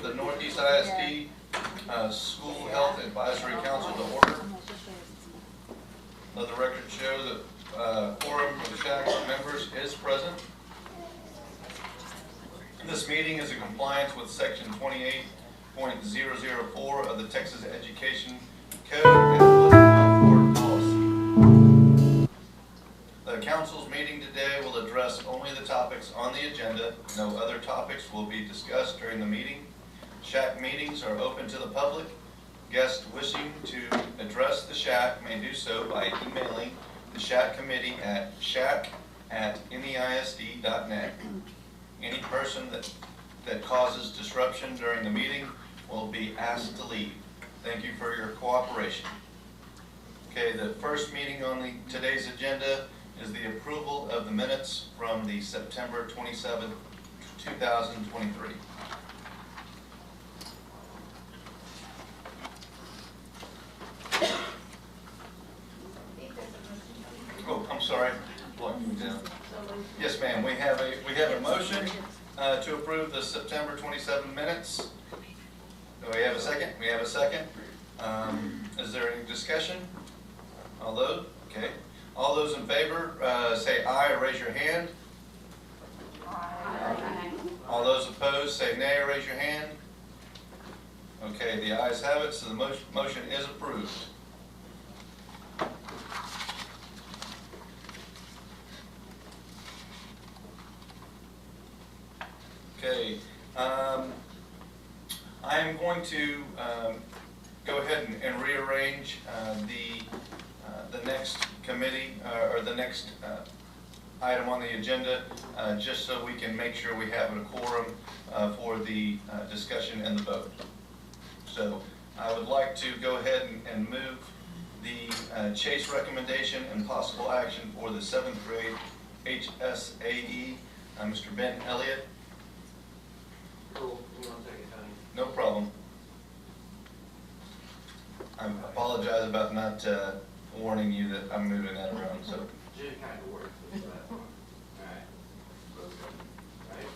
the Northeast ISD School Health Advisory Council to order. Let the record show that quorum of the SHAC members is present. This meeting is in compliance with Section 28.004 of the Texas Education Code and board policy. The council's meeting today will address only the topics on the agenda. No other topics will be discussed during the meeting. SHAC meetings are open to the public. Guests wishing to address the SHAC may do so by emailing the SHAC committee at shac@neisd.net. Any person that causes disruption during the meeting will be asked to leave. Thank you for your cooperation. Okay, the first meeting on today's agenda is the approval of the minutes from the September 27th, 2023. Oh, I'm sorry. Yes, ma'am. We have a motion to approve the September 27 minutes. Do we have a second? We have a second. Is there any discussion? All those? Okay. All those in favor say aye or raise your hand. Aye. All those opposed say nay or raise your hand. Okay, the ayes have it, so the motion is approved. Okay, I am going to go ahead and rearrange the next committee or the next item on the agenda, just so we can make sure we have a quorum for the discussion and the vote. So I would like to go ahead and move the Chase recommendation and possible action for the 7th grade HSAE. Mr. Ben Elliott. Cool. You want to take it, Tony? No problem. I apologize about not warning you that I'm moving that around. So. Jim kind of works with that one. All right. Right.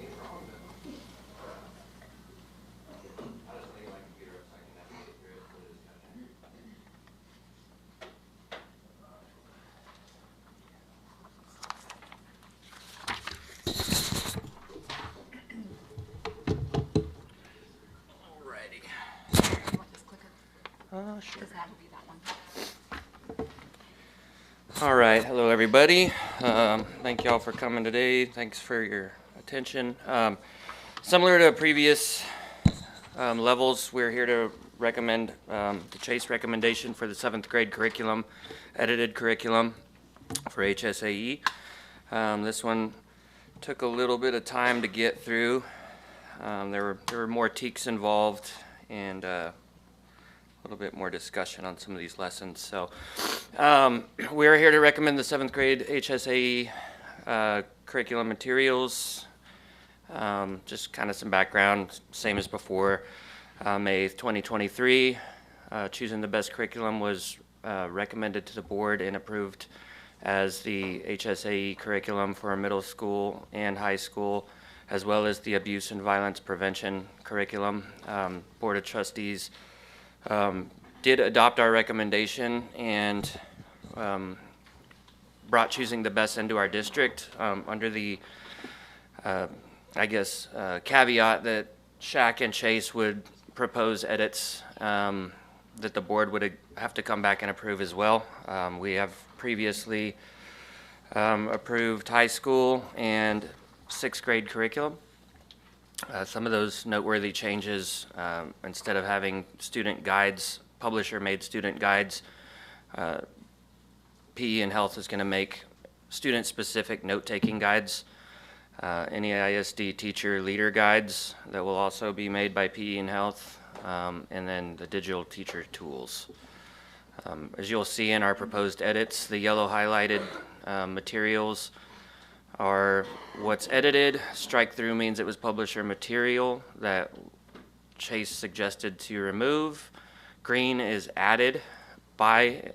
Ain't wrong though. I just think my computer up so I can navigate through it for this discussion. Sure. All right, hello everybody. Thank y'all for coming today. Thanks for your attention. Similar to previous levels, we're here to recommend the Chase recommendation for the 7th grade curriculum, edited curriculum for HSAE. This one took a little bit of time to get through. There were more TEKs involved and a little bit more discussion on some of these lessons. So we're here to recommend the 7th grade HSAE curriculum materials. Just kind of some background, same as before. May 8th, 2023, choosing the best curriculum was recommended to the board and approved as the HSAE curriculum for middle school and high school, as well as the abuse and violence prevention curriculum. Board of Trustees did adopt our recommendation and brought choosing the best into our district under the, caveat that SHAC and Chase would propose edits that the board would have to come back and approve as well. We have previously approved high school and 6th grade curriculum. Some of those noteworthy changes, instead of having student guides, publisher-made student guides, PE and Health is going to make student-specific note-taking guides, NEISD teacher leader guides that will also be made by PE and Health, and then the digital teacher tools. As you'll see in our proposed edits, the yellow highlighted materials are what's edited. Strike through means it was publisher material that Chase suggested to remove. Green is added by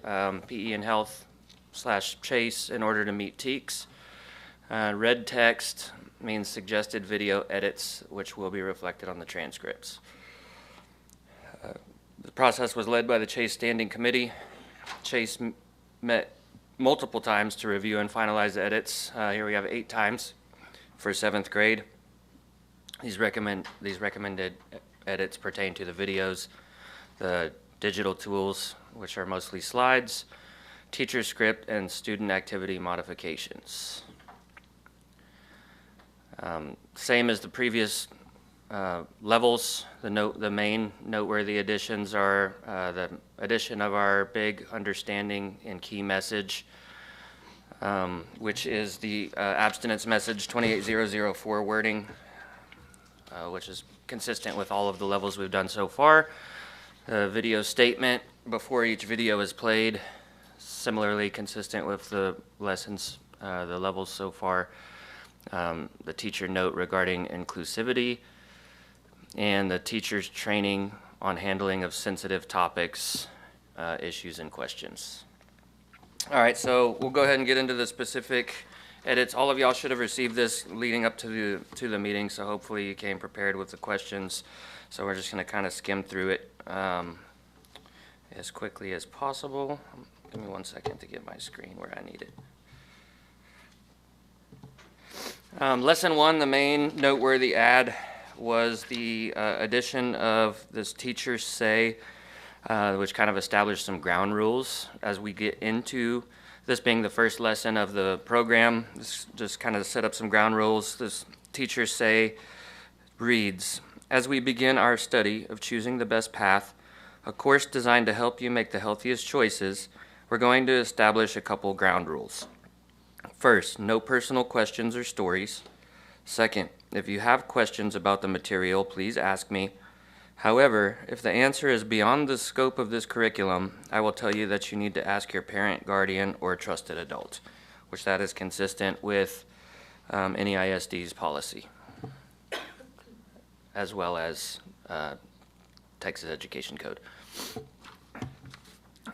PE and Health / Chase in order to meet TEKs. Red text means suggested video edits, which will be reflected on the transcripts. The process was led by the Chase Standing Committee. Chase met multiple times to review and finalize the edits. Here we have 8 times for 7th grade. These recommended edits pertain to the videos, the digital tools, which are mostly slides, teacher script, and student activity modifications. Same as the previous levels. The main noteworthy additions are the addition of our big understanding and key message, which is the abstinence message 28004 wording, which is consistent with all of the levels we've done so far. Video statement before each video is played, similarly consistent with the lessons, the levels so far. The teacher note regarding inclusivity, and the teacher's training on handling of sensitive topics, issues, and questions. All right, so we'll go ahead and get into the specific edits. All of y'all should have received this leading up to the meeting, so hopefully you came prepared with the questions. So we're just going to kind of skim through it as quickly as possible. Give me 1 second to get my screen where I need it. Lesson 1, the main noteworthy add was the addition of this teacher say, which kind of established some ground rules as we get into this being the first lesson of the program. This just kind of set up some ground rules. This teacher say reads, "As we begin our study of choosing the best path, a course designed to help you make the healthiest choices, we're going to establish a couple ground rules. First, no personal questions or stories. Second, if you have questions about the material, please ask me. However, if the answer is beyond the scope of this curriculum, I will tell you that you need to ask your parent, guardian, or trusted adult," which that is consistent with NEISD's policy, as well as Texas Education Code.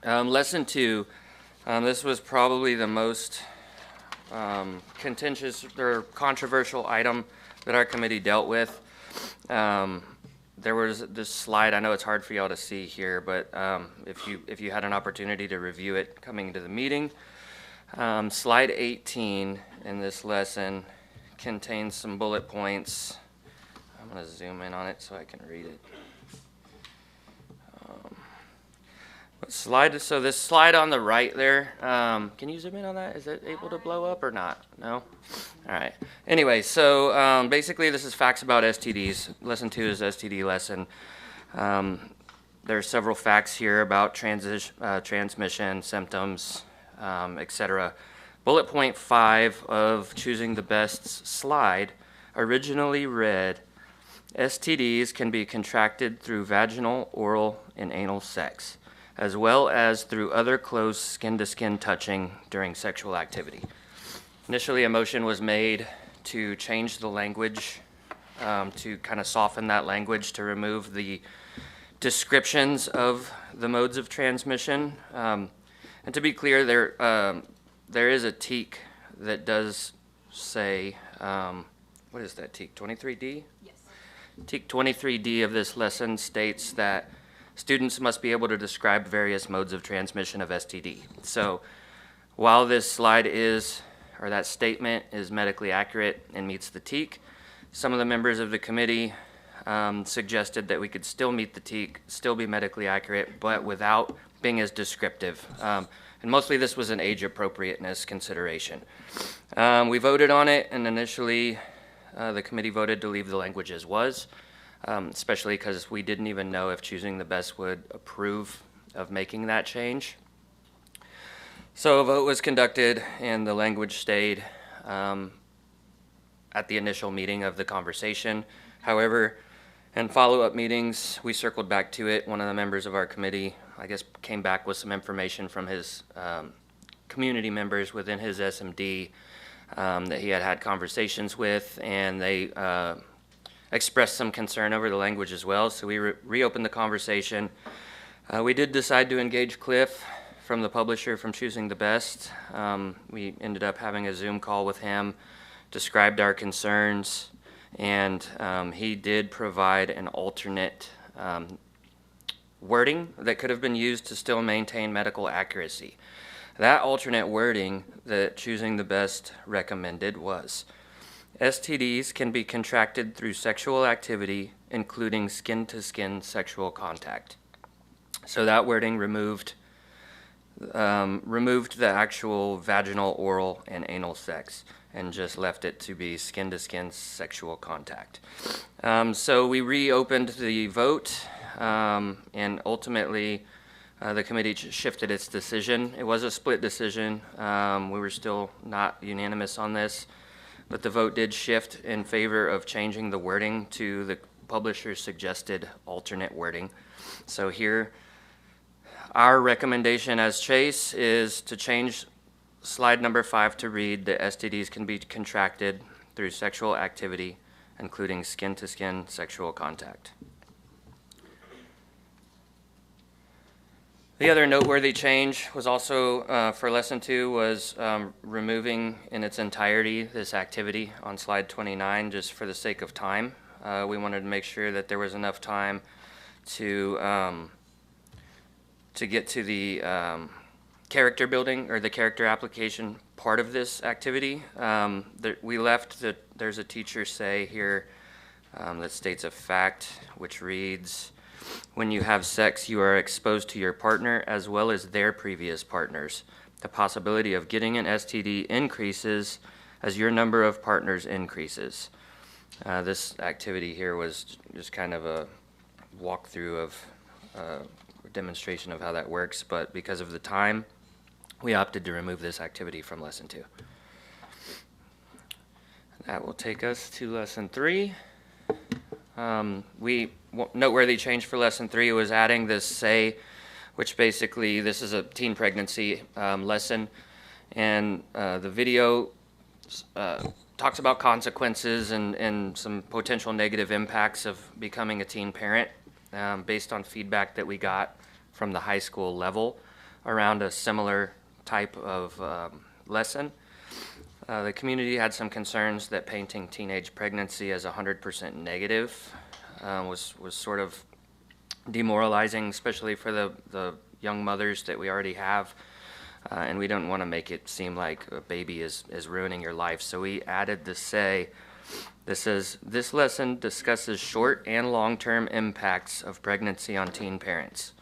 Lesson 2, this was probably the most contentious or controversial item that our committee dealt with. There was this slide. I know it's hard for y'all to see here, but if you had an opportunity to review it coming into the meeting, slide 18 in this lesson contains some bullet points. I'm going to zoom in on it so I can read it. So this slide on the right there, can you zoom in on that? Is it able to blow up or not? No? All right. Anyway, so basically this is facts about STDs. Lesson 2 is STD lesson. There are several facts here about transmission, symptoms, etc. Bullet point 5 of choosing the best slide originally read, "STDs can be contracted through vaginal, oral, and anal sex, as well as through other close skin-to-skin touching during sexual activity." Initially, a motion was made to change the language, to kind of soften that language, to remove the descriptions of the modes of transmission. And to be clear, there is a TEK that does say, what is that TEK, 23D? Yes. TEK 23D of this lesson states that students must be able to describe various modes of transmission of STD. So while this slide is, or that statement is medically accurate and meets the TEK, some of the members of the committee suggested that we could still meet the TEK, still be medically accurate, but without being as descriptive. And mostly this was an age appropriateness consideration. We voted on it, and initially the committee voted to leave the language as was. Especially because we didn't even know if choosing the best would approve of making that change. So a vote was conducted and the language stayed at the initial meeting of the conversation. However, in follow-up meetings, we circled back to it. One of the members of our committee, I guess, came back with some information from his community members within his SMD that he had conversations with, and they expressed some concern over the language as well, so we reopened the conversation. We did decide to engage Cliff from the publisher from Choosing the Best. We ended up having a Zoom call with him described our concerns, and he did provide an alternate wording that could have been used to still maintain medical accuracy. That alternate wording that Choosing the Best recommended was, STDs can be contracted through sexual activity, including skin-to-skin sexual contact. So that wording removed the actual vaginal, oral, and anal sex and just left it to be skin-to-skin sexual contact. So we reopened the vote, and ultimately the committee shifted its decision. It was a split decision. We were still not unanimous on this, but the vote did shift in favor of changing the wording to the publisher's suggested alternate wording. So here, our recommendation as Chase is to change slide number 5 to read that STDs can be contracted through sexual activity, including skin-to-skin sexual contact. The other noteworthy change was also for lesson 2 was removing in its entirety this activity on slide 29 just for the sake of time. We wanted to make sure that there was enough time to get to the character building or the character application part of this activity. We left that there's a teacher say here that states a fact which reads, when you have sex, you are exposed to your partner as well as their previous partners. The possibility of getting an STD increases as your number of partners increases. This activity here was just kind of a walkthrough of demonstration of how that works, but because of the time, we opted to remove this activity from lesson 2. That will take us to lesson 3. Noteworthy change for lesson 3 was adding this say, which basically this is a teen pregnancy lesson, and the video talks about consequences and some potential negative impacts of becoming a teen parent based on feedback that we got from the high school level around a similar type of lesson. The community had some concerns that painting teenage pregnancy as 100% negative was sort of demoralizing, especially for the young mothers that we already have, and we don't want to make it seem like a baby is ruining your life. So we added the say that says, this lesson discusses short and long-term impacts of pregnancy on teen parents.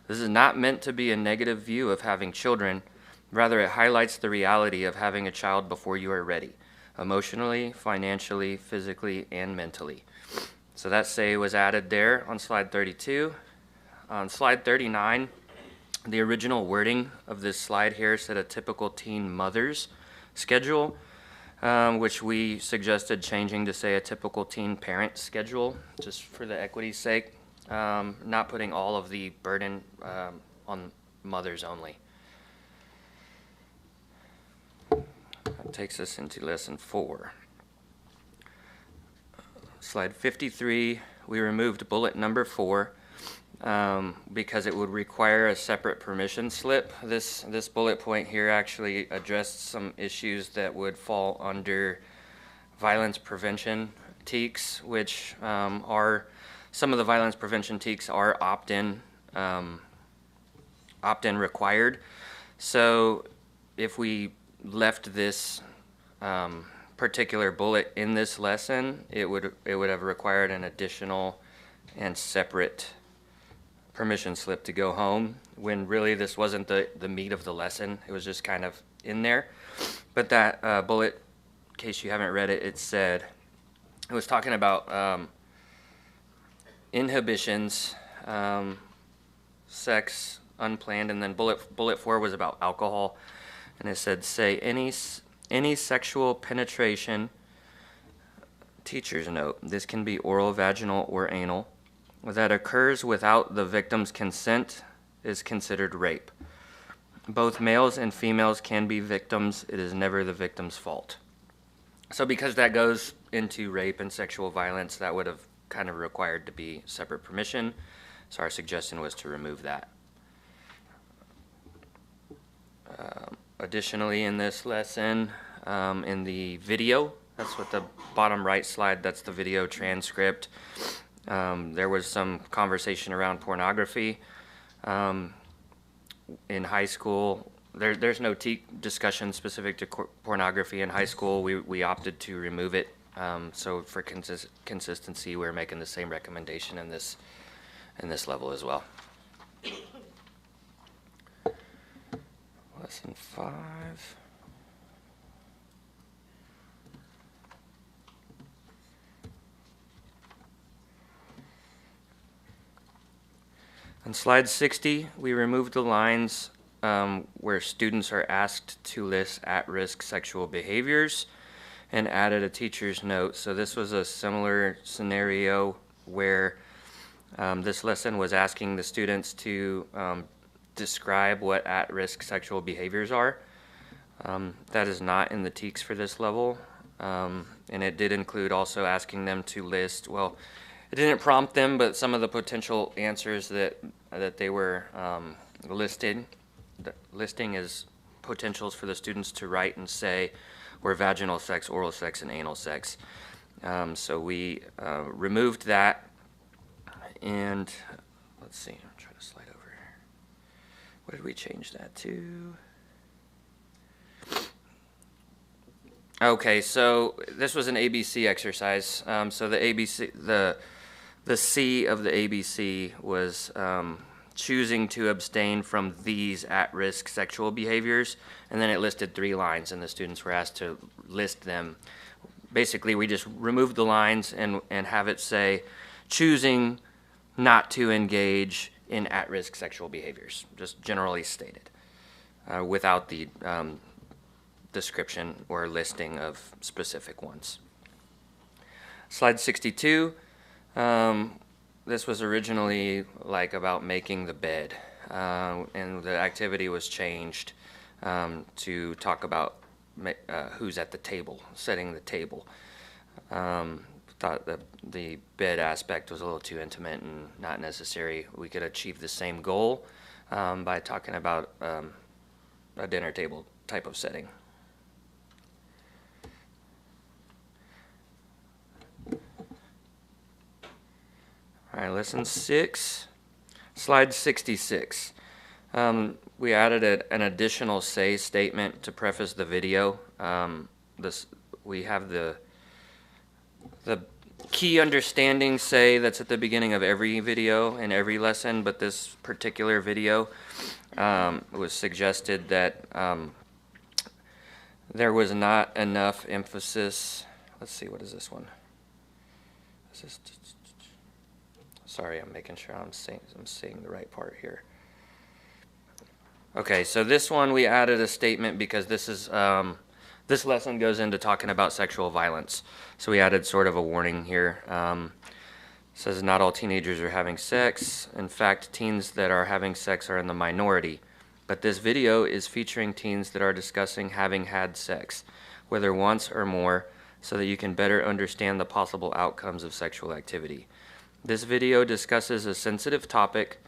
This is not meant to be a negative view of having children. Rather, it highlights the reality of having a child before you are ready, emotionally, financially, physically, and mentally. So that say was added there on slide 32. On slide 39, the original wording of this slide here said a typical teen mother's schedule, which we suggested changing to say a typical teen parent schedule, just for the equity's sake, not putting all of the burden on mothers only. That takes us into lesson 4. Slide 53, we removed bullet number 4 because it would require a separate permission slip. This bullet point here actually addressed some issues that would fall under violence prevention TEKs, which are, some of the violence prevention TEKs are opt-in required. So if we left this particular bullet in this lesson, it would have required an additional and separate permission slip to go home, when really this wasn't the meat of the lesson. It was just kind of in there. But that bullet, in case you haven't read it, it said, it was talking about inhibitions, sex, unplanned, and then bullet 4 was about alcohol, and it said, say any sexual penetration, teacher's note, this can be oral, vaginal, or anal, that occurs without the victim's consent is considered rape. Both males and females can be victims. It is never the victim's fault. So because that goes into rape and sexual violence, that would have kind of required to be separate permission. So our suggestion was to remove that. Additionally, in this lesson, in the video That's what the bottom right slide, that's the video transcript. There was some conversation around pornography. In high school, there's no discussion specific to pornography in high school. We opted to remove it. So for consistency, we're making the same recommendation in this level as well. Lesson 5. On slide 60, we removed the lines where students are asked to list at-risk sexual behaviors and added a teacher's note. So this was a similar scenario where this lesson was asking the students to describe what at-risk sexual behaviors are. That is not in the TEKS for this level. And it did include also asking them to list, well, it didn't prompt them, but some of the potential answers that they were listing as potentials for the students to write and say were vaginal sex, oral sex, and anal sex. So we removed that, and let's see, I'm trying to slide over. What did we change that to? Okay, so this was an ABC exercise. So the ABC, the C of the ABC was choosing to abstain from these at-risk sexual behaviors, and then it listed 3 lines, and the students were asked to list them. Basically, we just removed the lines and have it say, choosing not to engage in at-risk sexual behaviors, just generally stated, without the description or listing of specific ones. Slide 62. This was originally like about making the bed, and the activity was changed to talk about who's at the table, setting the table. Thought that the bed aspect was a little too intimate and not necessary. We could achieve the same goal by talking about a dinner table type of setting. All right, lesson 6, slide 66. We added an additional say statement to preface the video. We have the key understanding say that's at the beginning of every video and every lesson, but this particular video it was suggested that there was not enough emphasis. Let's see, what is this one? Is this? Sorry, I'm making sure I'm saying the right part here. Okay, so this one we added a statement because this is this lesson goes into talking about sexual violence. So we added sort of a warning here. It says not all teenagers are having sex. In fact, teens that are having sex are in the minority. But this video is featuring teens that are discussing having had sex, whether once or more, so that you can better understand the possible outcomes of sexual activity. This video discusses a sensitive topic,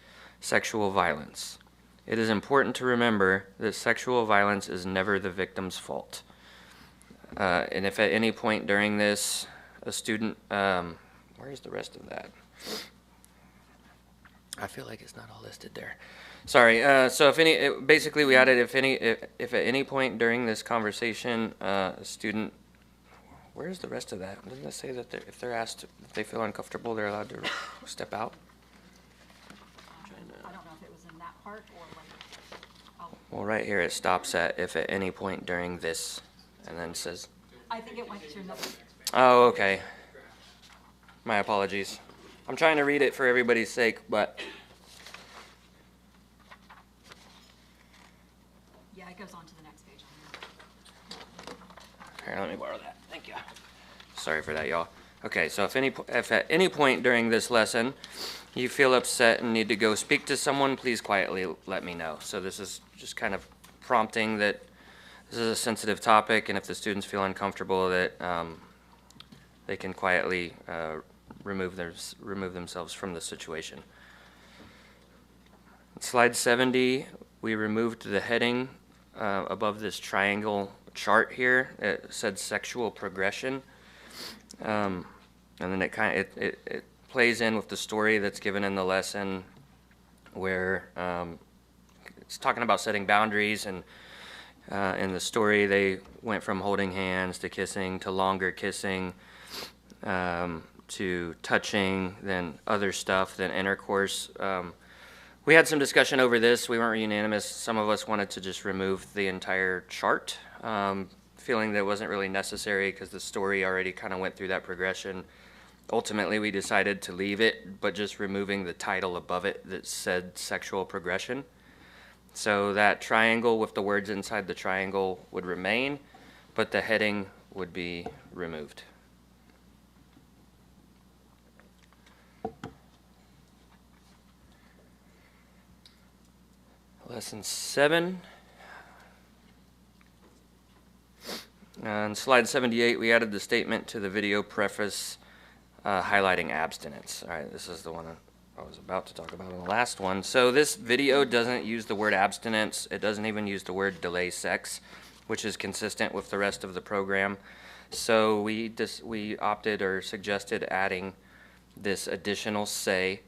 sexual violence. It is important to remember that sexual violence is never the victim's fault. And if at any point during this, a student, where's the rest of that? I feel like it's not all listed there. Sorry, so basically we added if at any point during this conversation, a student, where's the rest of that? Doesn't it say that if they're asked, if they feel uncomfortable, they're allowed to step out? I don't know if it was in that part or like. Well, right here it stops at if at any point during this, and then says. I think it went to another. Oh, okay. My apologies. I'm trying to read it for everybody's sake, but. Yeah, it goes on to the next page on there. Here, let me borrow that. Thank you. Sorry for that, y'all. Okay, so if at any point during this lesson you feel upset and need to go speak to someone, please quietly let me know. So this is just kind of prompting that this is a sensitive topic, and if the students feel uncomfortable, that they can quietly remove themselves from the situation. Slide 70, we removed the heading above this triangle chart here. It said sexual progression. And then it plays in with the story that's given in the lesson where it's talking about setting boundaries, and in the story they went from holding hands to kissing to longer kissing to touching, then other stuff, then intercourse. We had some discussion over this. We weren't unanimous. Some of us wanted to just remove the entire chart, feeling that it wasn't really necessary because the story already kind of went through that progression. Ultimately, we decided to leave it, but just removing the title above it that said sexual progression. So that triangle with the words inside the triangle would remain, but the heading would be removed. Lesson 7. On slide 78, we added the statement to the video preface highlighting abstinence. All right, this is the one I was about to talk about in the last one. So this video doesn't use the word abstinence. It doesn't even use the word delay sex, which is consistent with the rest of the program. So we opted or suggested adding this additional say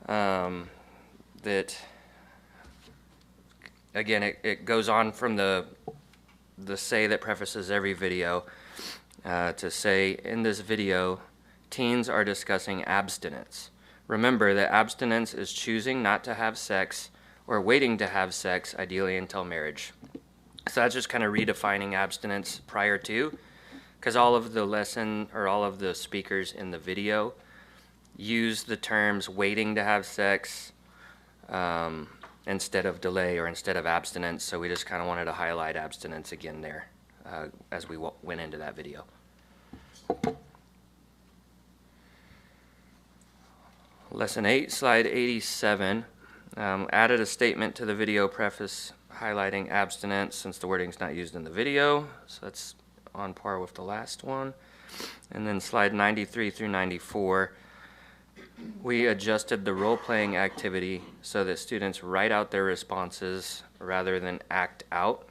that, again, it goes on from the say that prefaces every video to say, in this video, teens are discussing abstinence. Remember that abstinence is choosing not to have sex or waiting to have sex, ideally until marriage. So that's just kind of redefining abstinence prior to, because all of the lesson or all of the speakers in the video use the terms waiting to have sex instead of delay or instead of abstinence. So we just kind of wanted to highlight abstinence again there as we went into that video. Lesson 8, slide 87, added a statement to the video preface highlighting abstinence since the wording's not used in the video. So that's on par with the last one. And then slide 93 through 94, we adjusted the role-playing activity so that students write out their responses rather than act out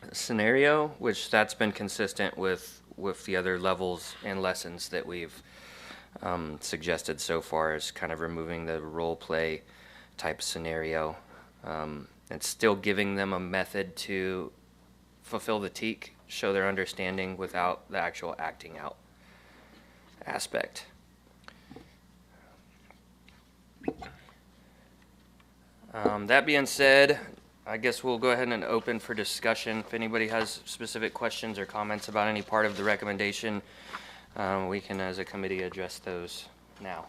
a scenario, which that's been consistent with the other levels and lessons that we've suggested so far, as kind of removing the role play type scenario and still giving them a method to fulfill the TEAC, show their understanding without the actual acting out aspect. That being said, I guess we'll go ahead and open for discussion. If anybody has specific questions or comments about any part of the recommendation, we can, as a committee, address those now.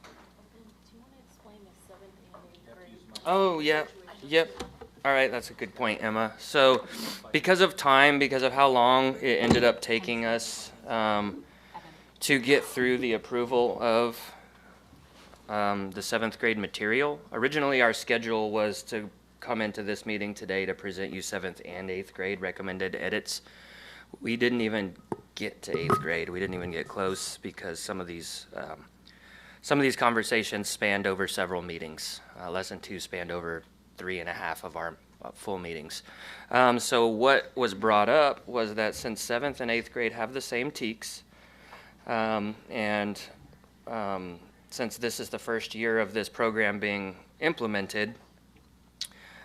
Do you want to explain the 7th and 8th grade? Oh, yeah. Yep. All right, that's a good point, Emma. So because of time, because of how long it ended up taking us to get through the approval of the 7th grade material, originally our schedule was to come into this meeting today to present you 7th and 8th grade recommended edits. We didn't even get to 8th grade. We didn't even get close because some of these conversations spanned over several meetings. Lesson 2 spanned over 3.5 of our full meetings. So what was brought up was that since 7th and 8th grade have the same TEACs, and since this is the first year of this program being implemented,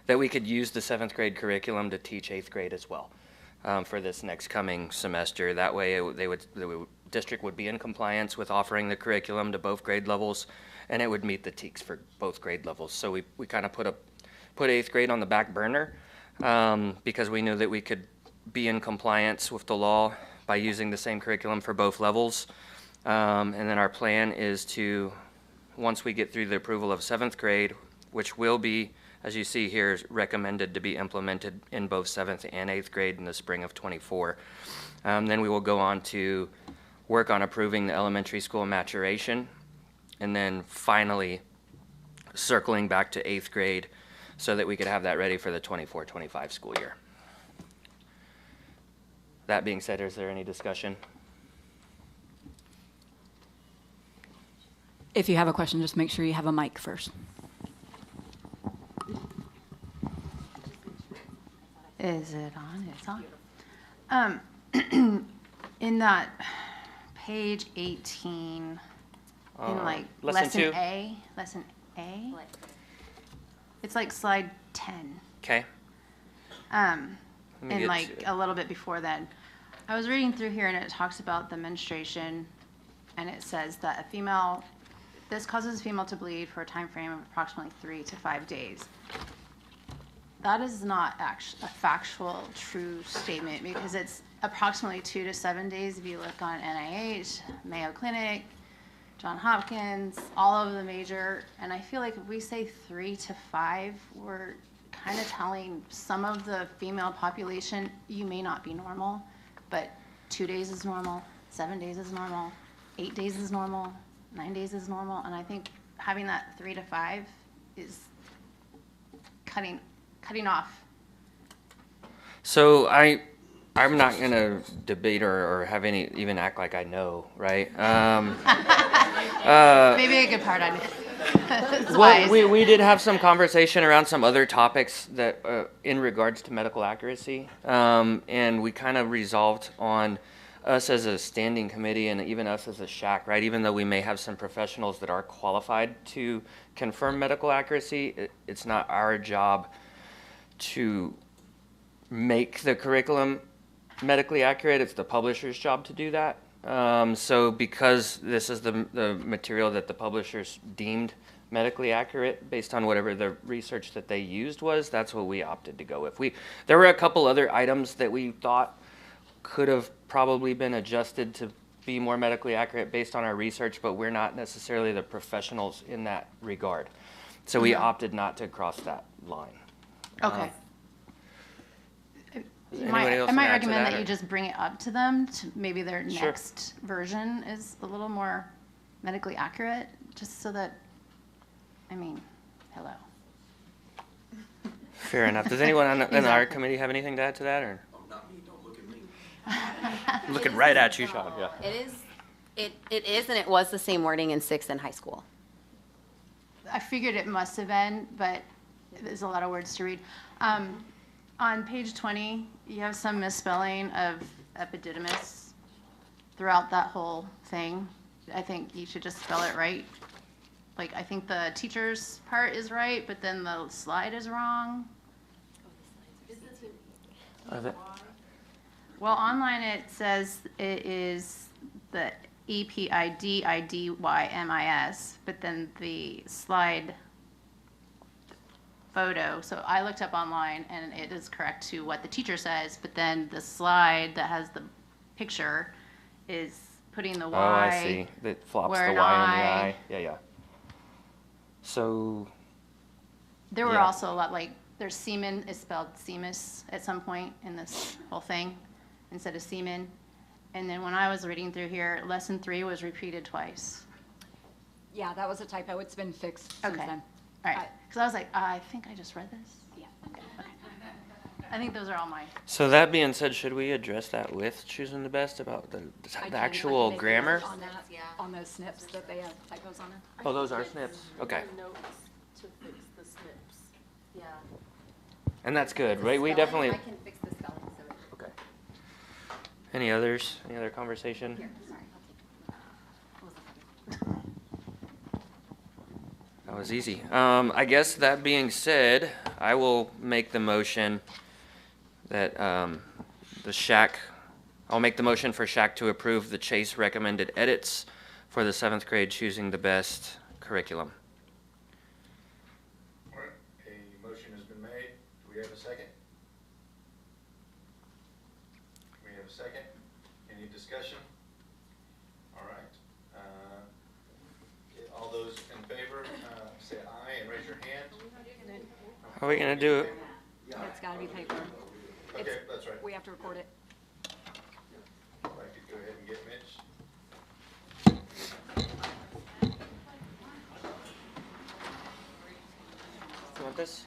that we could use the 7th grade curriculum to teach 8th grade as well for this next coming semester. That way the district would be in compliance with offering the curriculum to both grade levels, and it would meet the TEACs for both grade levels. So we kind of put 8th grade on the back burner because we knew that we could be in compliance with the law by using the same curriculum for both levels. And then our plan is to, once we get through the approval of 7th grade, which will be, as you see here, is recommended to be implemented in both 7th and 8th grade in the spring of '24. Then we will go on to work on approving the elementary school maturation, and then finally circling back to 8th grade so that we could have that ready for the '24-25 school year. That being said, is there any discussion? If you have a question, just make sure you have a mic first. Is it on? It's on. In that page 18, in like lesson two? lesson A, it's like slide 10. Okay. Let me And get like to it. a little bit before then. I was reading through here and it talks about the menstruation, and it says that this causes a female to bleed for a time frame of approximately 3 to 5 days. That is not actually a factual, true statement because it's approximately 2 to 7 days if you look on NIH, Mayo Clinic, Johns Hopkins, all of the major. And I feel like if we say 3 to 5, we're kind of telling some of the female population, you may not be normal, but 2 days is normal, 7 days is normal, 8 days is normal, 9 days is normal. And I think having that 3 to 5 is cutting off. So I'm not gonna debate or have any even act like I know, right? Maybe a good part on it. It's Well, wise. we did have some conversation around some other topics that in regards to medical accuracy, and we kind of resolved on us as a standing committee and even us as a SHAC, right? Even though we may have some professionals that are qualified to confirm medical accuracy, it's not our job to make the curriculum medically accurate. It's the publisher's job to do that. So because this is the material that the publishers deemed medically accurate based on whatever the research that they used was, that's what we opted to go with. There were a couple other items that we thought could have probably been adjusted to be more medically accurate based on our research, but we're not necessarily the professionals in that regard. So we opted not to cross that line. Okay. Does I anybody might else wanna add to recommend that or- you just bring it up to them to maybe their Sure. next version is a little more medically accurate, just so that, I mean, hello. Fair enough. Does anyone in our Exactly. committee have anything to add to that, or? Oh, not me, don't look at me. I'm looking right at you, Sean, yeah. It is, and it was the same wording in 6th and high school. I figured it must have been, but there's a lot of words to read. On page 20, you have some misspelling of epididymis throughout that whole thing. I think you should just spell it right. Like, I think the teacher's part is right, but then the slide is wrong. Well, online it says it is the EPIDIDYMIS, but then the slide photo, so I looked up online and it is correct to what the teacher says, but then the slide that has the picture is putting the Y. Oh, I see. That flops where the an Y on the I- I. Yeah, yeah. So, There were Yeah. also a lot, like, there's semen is spelled seamus at some point in this whole thing instead of semen. And then when I was reading through here, lesson 3 was repeated twice. Yeah, that was a typo. It's been fixed since Okay. then. All right, because I was like, I think I just read this. Yeah. Okay. I think those are all mine. so that being said, should we address that with choosing the best about the I can actual make a grammar? note On that, on those snips that they have typos on it. Oh, those are snips. Okay, Notes to fix the snips. Yeah. and that's good, right? We definitely. I can fix the spelling, so. Okay. Any others? Any other conversation? Here, sorry. That was easy. I guess that being said, I will make the motion that the SHAC, I'll make the motion for SHAC to approve the Chase recommended edits for the 7th grade choosing the best curriculum. All right, a motion has been made. Do we have a second? We have a second. Any discussion? All right. All those in favor, say aye and raise your hand. How are we gonna do it? It's gotta be paper. Okay, that's right. We have to record it. If I could go ahead and get Mitch. You want this?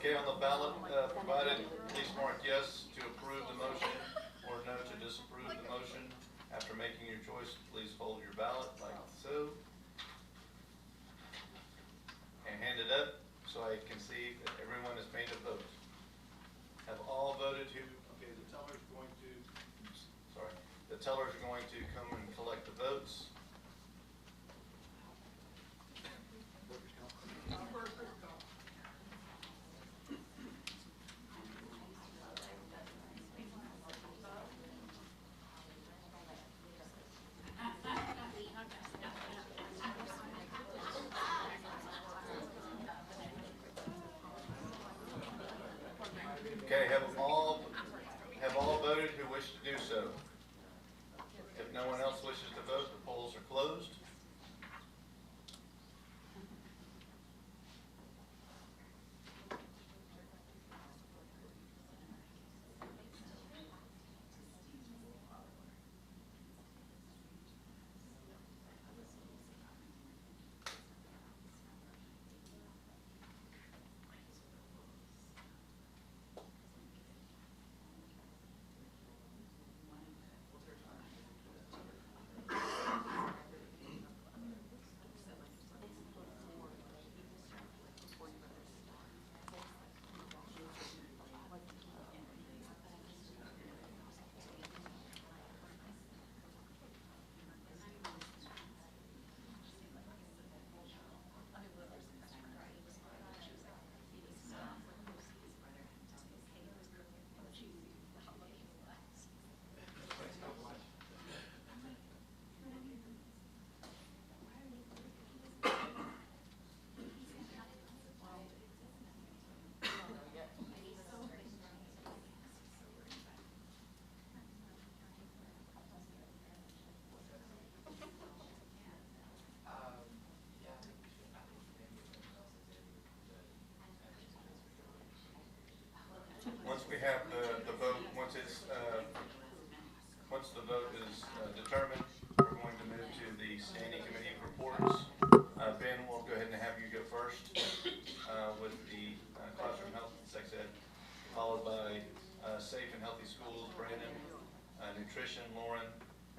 Okay, on the ballot provided, please mark yes to approve the motion or no to disapprove the motion. After making your choice, please fold your ballot like so. And hand it up so I can see that everyone has made a vote. Have all voted who, okay, the teller's going to, sorry, the teller's going to come and collect the votes. Okay, have all voted who wish to do so? If no one else wishes to vote, the polls are closed. Once we have the vote, once the vote is determined, we're going to move to the standing committee reports. Ben, we'll go ahead and have you go first with the classroom health and sex ed, followed by safe and healthy schools, Brandon, nutrition, Lauren,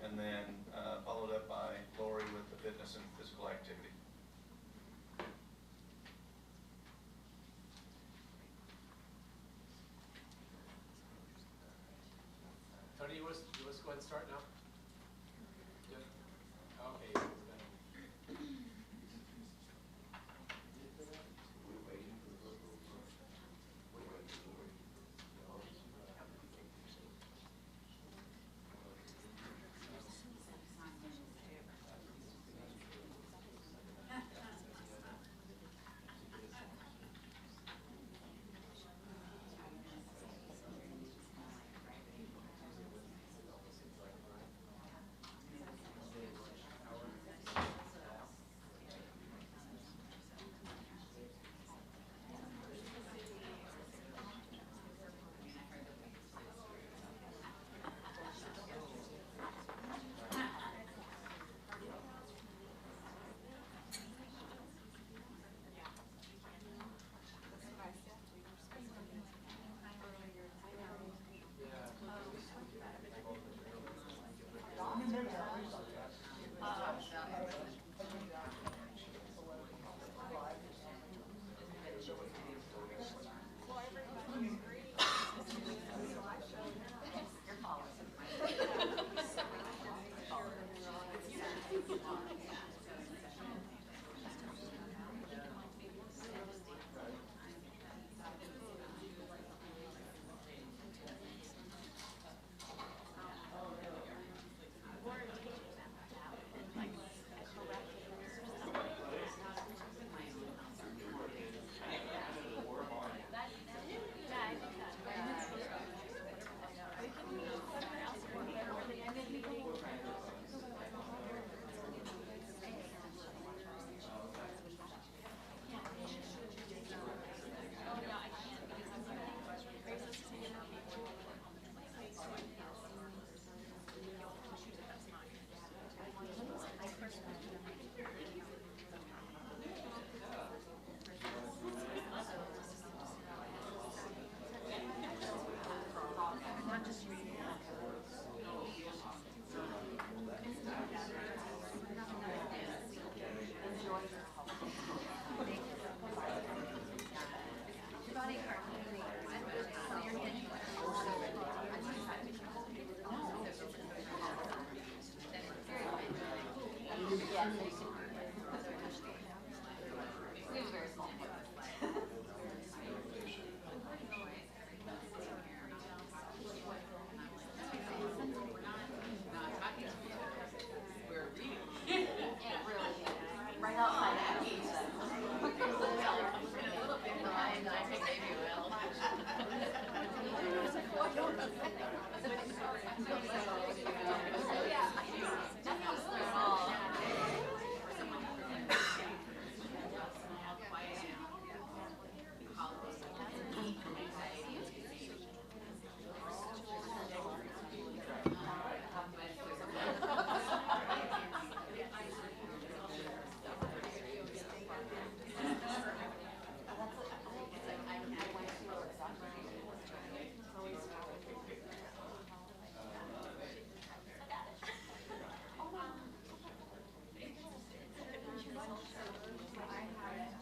and then followed up by Lori with the fitness and physical activity. Tony, you want to go ahead and start now? Yeah. Okay.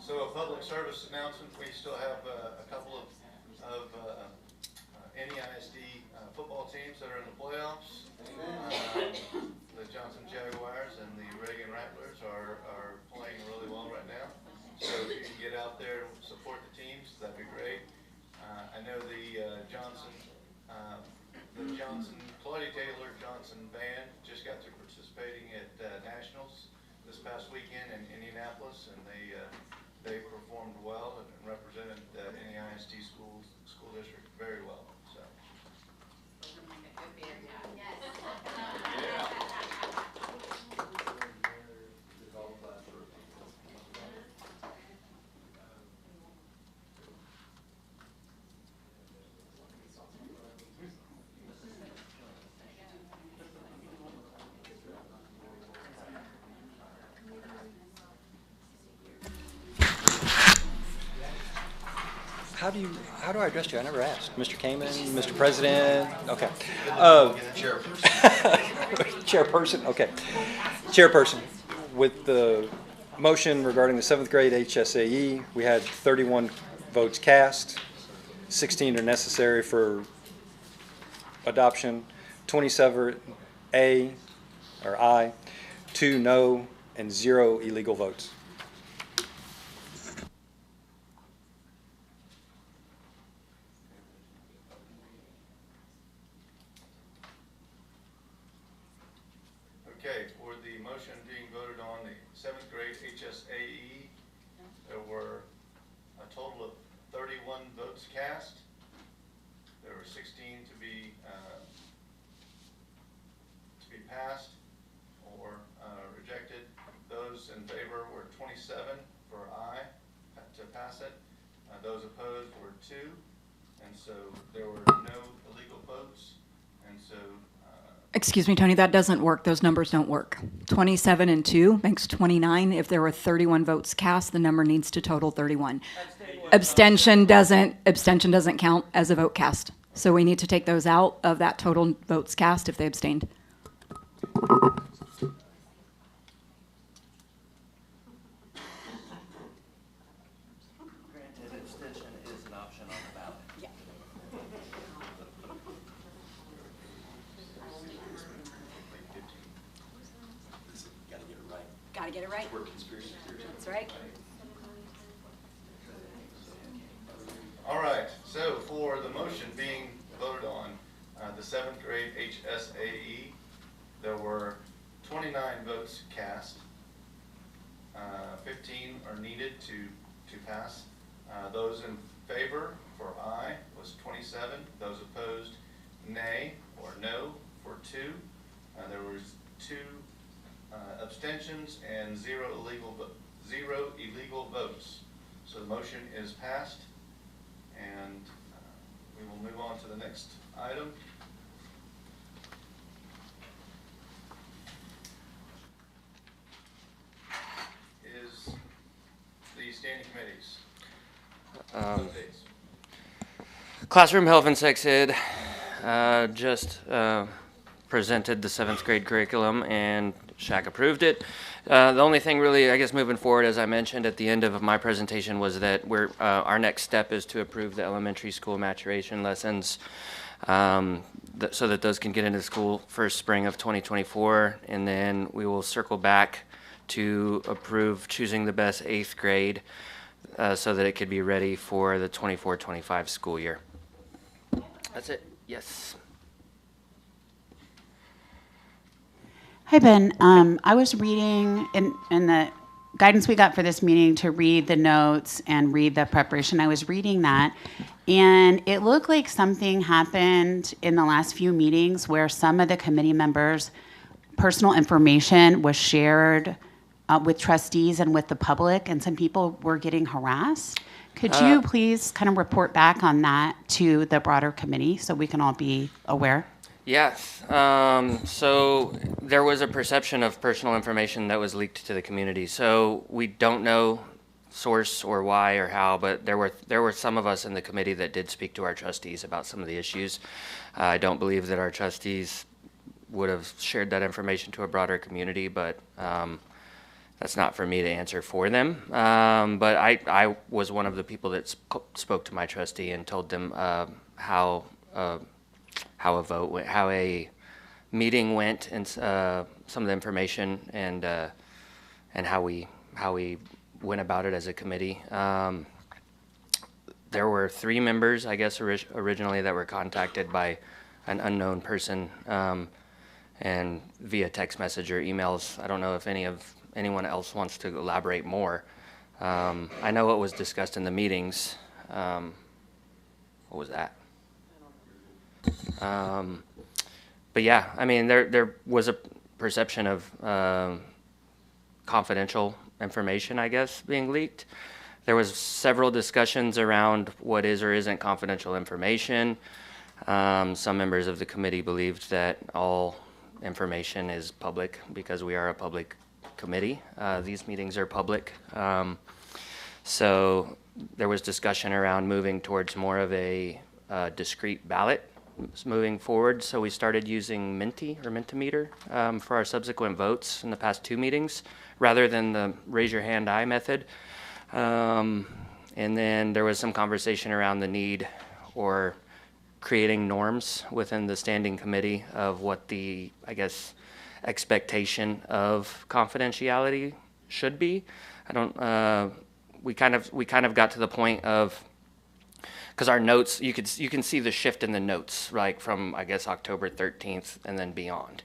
So a public service announcement, we still have a couple of NEISD football teams that are in the playoffs. The Johnson Jaguars and the Reagan Rattlers are playing really well right now. So if you can get out there and support the teams, that'd be great. I know the Claudia Taylor Johnson Band just got through participating at Nationals this past weekend in Indianapolis, and they performed well and represented NEISD school district very well. So. How do I address you? I never asked. Mr. Kamen, Mr. President? Okay. Chairperson, okay. Chairperson, with the motion regarding the 7th grade HSAE, we had 31 votes cast, 16 are necessary for adoption, 27 A or I, 2 no, and 0 illegal votes. Okay, for the motion being voted on, the 7th grade HSAE, there were a total of 31 votes cast. There were 16 to be passed or rejected. Those in favor were 27 for aye to pass it. Those opposed were 2, and so there were no illegal votes, and so Excuse me, Tony, that doesn't work. Those numbers don't work. 27 and 2 makes 29. If there were 31 votes cast, the number needs to total 31. Abstention doesn't count as a vote cast. So we need to take those out of that total votes cast if they abstained. Granted, abstention is an option on the ballot. Yeah. Gotta get it right. That's right. all right, so for the motion being voted on, the 7th grade HSAE, there were 29 votes cast. 15 are needed to pass. Those in favor for aye was 27. Those opposed, nay or no for 2. There was 2 abstentions and 0 illegal votes. So the motion is passed, and we will move on to the next item. Is the standing committees. Updates. Classroom Health and Sex Ed just presented the 7th grade curriculum, and SHAC approved it. The only thing really, I guess, moving forward, as I mentioned at the end of my presentation, was that our next step is to approve the elementary school maturation lessons so that those can get into school first spring of 2024, and then we will circle back to approve choosing the best 8th grade so that it could be ready for the 24-25 school year. That's it. Yes. Hi, Ben. I was reading in the guidance we got for this meeting to read the notes and read the preparation. I was reading that, and it looked like something happened in the last few meetings where some of the committee members' personal information was shared with trustees and with the public, and some people were getting harassed. Could you please kind of report back on that to the broader committee so we can all be aware? Yes. So there was a perception of personal information that was leaked to the community. So we don't know source or why or how, but there were some of us in the committee that did speak to our trustees about some of the issues. I don't believe that our trustees would have shared that information to a broader community, but that's not for me to answer for them. But I was one of the people that spoke to my trustee and told them how a vote went, how a meeting went, and some of the information, and how we went about it as a committee. There were 3 members, I guess, originally that were contacted by an unknown person, and via text message or emails. I don't know if anyone else wants to elaborate more. I know what was discussed in the meetings. What was that? But yeah, I mean, there was a perception of confidential information, I guess, being leaked. There was several discussions around what is or isn't confidential information. Some members of the committee believed that all information is public because we are a public committee. These meetings are public. So there was discussion around moving towards more of a discrete ballot moving forward. So we started using Mentimeter for our subsequent votes in the past 2 meetings rather than the raise your hand aye method. And then there was some conversation around the need or creating norms within the standing committee of what the, I guess, expectation of confidentiality should be. I don't. We kind of got to the point of, because our notes, you can see the shift in the notes, like from, I guess, October 13th and then beyond.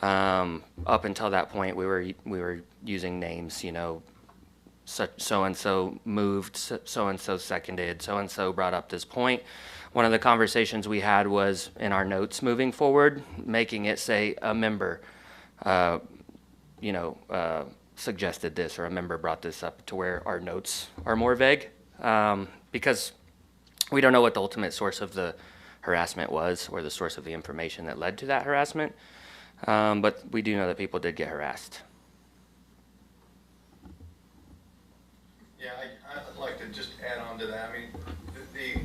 Up until that point, we were using names, you know, so and so moved, so and so seconded, so and so brought up this point. One of the conversations we had was in our notes moving forward, making it say a member, suggested this, or a member brought this up, to where our notes are more vague, because we don't know what the ultimate source of the harassment was or the source of the information that led to that harassment, but we do know that people did get harassed. Yeah, I'd like to just add on to that. I mean,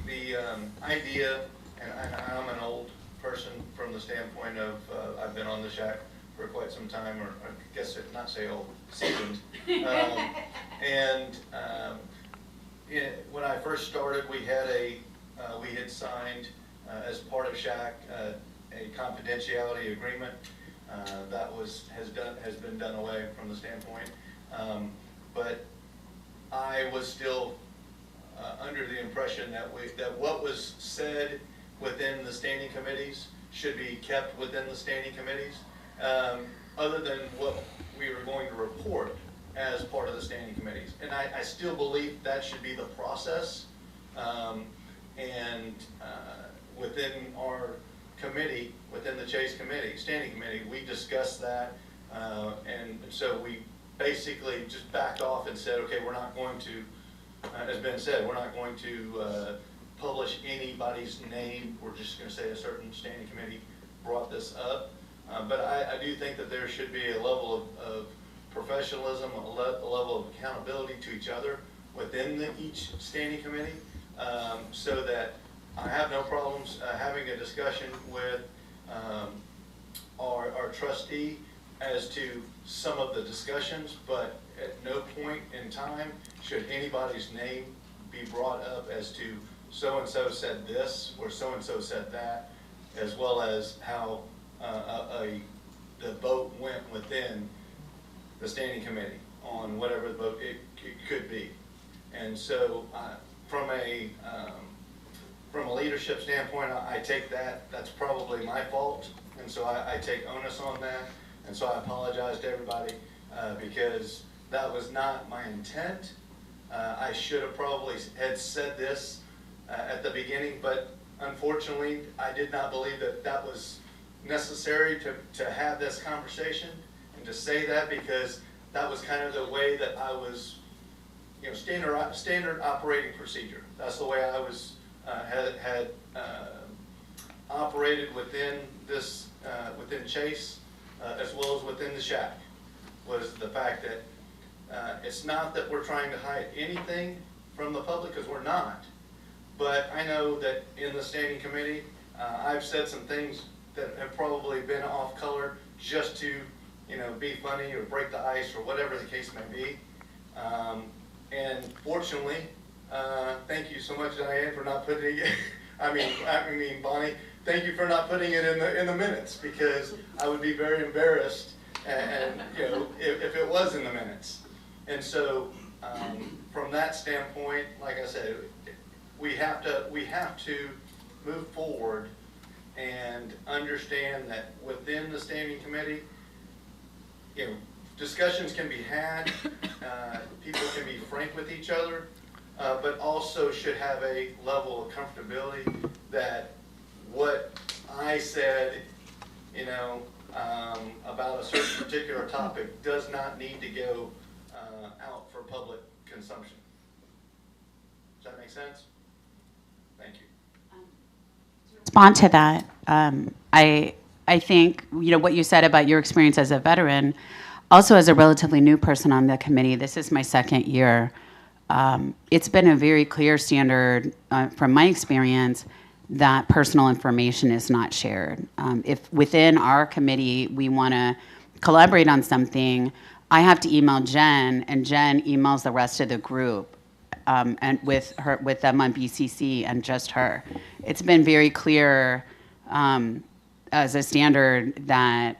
the idea, and I'm an old person from the standpoint of I've been on the SHAC for quite some time, or I guess not say old, seasoned. When I first started, we had signed as part of SHAC a confidentiality agreement that has been done away from the standpoint, but I was still under the impression that what was said within the standing committees should be kept within the standing committees, other than what we were going to report as part of the standing committees. And I still believe that should be the process. Within our committee, within the Chase committee, standing committee, we discussed that, and so we basically just backed off and said, okay, we're not going to, as Ben said, we're not going to publish anybody's name. We're just going to say a certain standing committee brought this up. But I do think that there should be a level of professionalism, a level of accountability to each other within each standing committee, so that I have no problems having a discussion with our trustee as to some of the discussions, but at no point in time should anybody's name be brought up as to so-and-so said this or so-and-so said that, as well as how the vote went within the standing committee on whatever the vote it could be. And so from a leadership standpoint, I take that's probably my fault, and so I take onus on that, and so I apologize to everybody because that was not my intent. I should have probably had said this at the beginning, but unfortunately, I did not believe that that was necessary to have this conversation and to say that, because that was kind of the way that I was, you know, standard operating procedure. That's the way I was had operated within this within Chase as well as within the SHAC, was the fact that it's not that we're trying to hide anything from the public, because we're not. But I know that in the standing committee, I've said some things that have probably been off color just to, you know, be funny or break the ice or whatever the case may be. And fortunately, thank you so much, Diane, for not putting it. I mean, Bonnie, thank you for not putting it in the minutes, because I would be very embarrassed, and you know, if it was in the minutes. And so, from that standpoint, like I said, we have to move forward and understand that within the standing committee, you know, discussions can be had, people can be frank with each other, but also should have a level of comfortability that what I said, you know, about a certain particular topic does not need to go out for public consumption. Does that make sense? Thank you. Respond to that. I think, you know, what you said about your experience as a veteran, also as a relatively new person on the committee, this is my second year. It's been a very clear standard from my experience that personal information is not shared. If within our committee we want to collaborate on something, I have to email Jen, and Jen emails the rest of the group, and with them on BCC and just her. It's been very clear as a standard that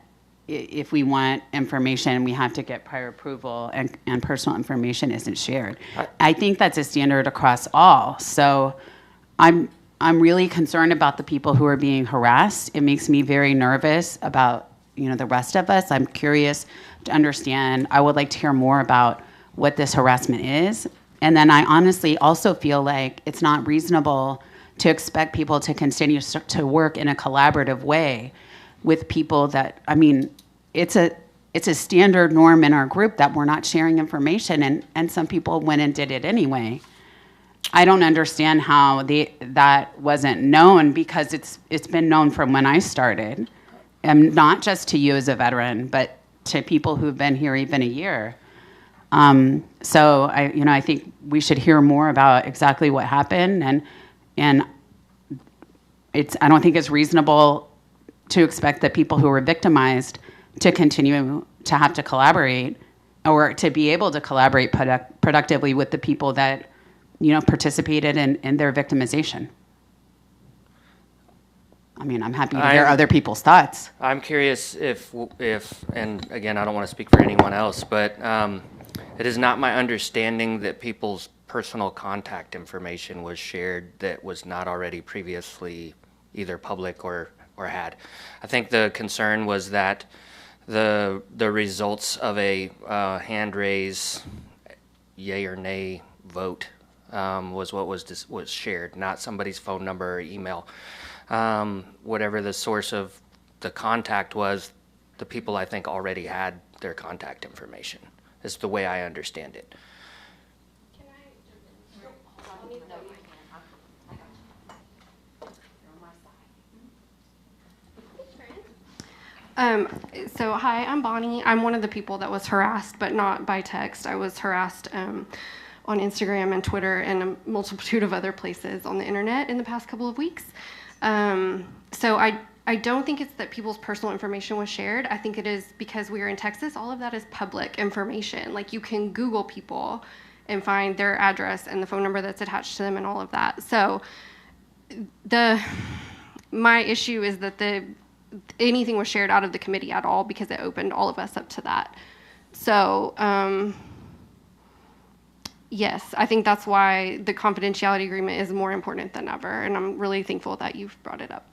if we want information, we have to get prior approval, and personal information isn't shared. I think that's a standard across all. So I'm really concerned about the people who are being harassed. It makes me very nervous about, you know, the rest of us. I'm curious to understand. I would like to hear more about what this harassment is. And then I honestly also feel like it's not reasonable to expect people to continue to work in a collaborative way with people that, I mean, it's a standard norm in our group that we're not sharing information, and some people went and did it anyway. I don't understand how that wasn't known, because it's been known from when I started, and not just to you as a veteran, but to people who've been here even a year. So I think we should hear more about exactly what happened, and I don't think it's reasonable to expect that people who were victimized to continue to have to collaborate, or to be able to collaborate productively with the people that, you know, participated in their victimization. I mean, I'm happy to hear other people's thoughts. I'm curious if, and again, I don't want to speak for anyone else, but it is not my understanding that people's personal contact information was shared that was not already previously either public or had. I think the concern was that the results of a hand raise, yay or nay vote was what was shared, not somebody's phone number or email. Whatever the source of the contact was, the people I think already had their contact information, is the way I understand it. Can I jump in? So hi, I'm Bonnie. I'm one of the people that was harassed, but not by text. I was harassed on Instagram and Twitter and a multitude of other places on the internet in the past couple of weeks. So I don't think it's that people's personal information was shared. I think it is because we are in Texas, all of that is public information. Like, you can Google people and find their address and the phone number that's attached to them and all of that. So my issue is that anything was shared out of the committee at all, because it opened all of us up to that. So yes, I think that's why the confidentiality agreement is more important than ever, and I'm really thankful that you've brought it up.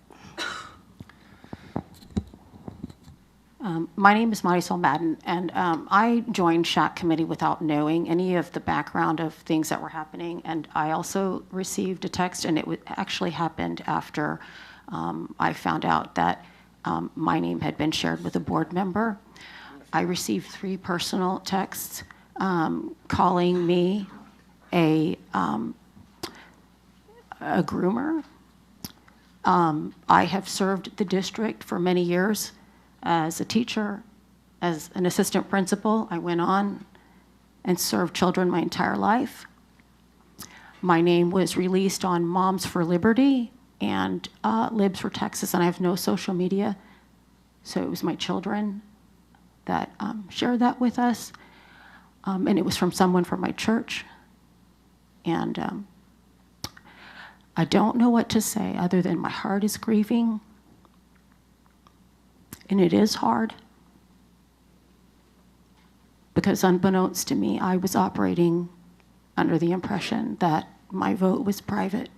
My name is Marisol Madden, and I joined SHAC committee without knowing any of the background of things that were happening. And I also received a text, and it actually happened after I found out that my name had been shared with a board member. I received 3 personal texts calling me a groomer. I have served the district for many years as a teacher, as an assistant principal. I went on and served children my entire life. My name was released on Moms for Liberty and Libs for Texas, and I have no social media. So it was my children that shared that with us. And it was from someone from my church. And I don't know what to say other than my heart is grieving. And it is hard. Because unbeknownst to me, I was operating under the impression that my vote was private.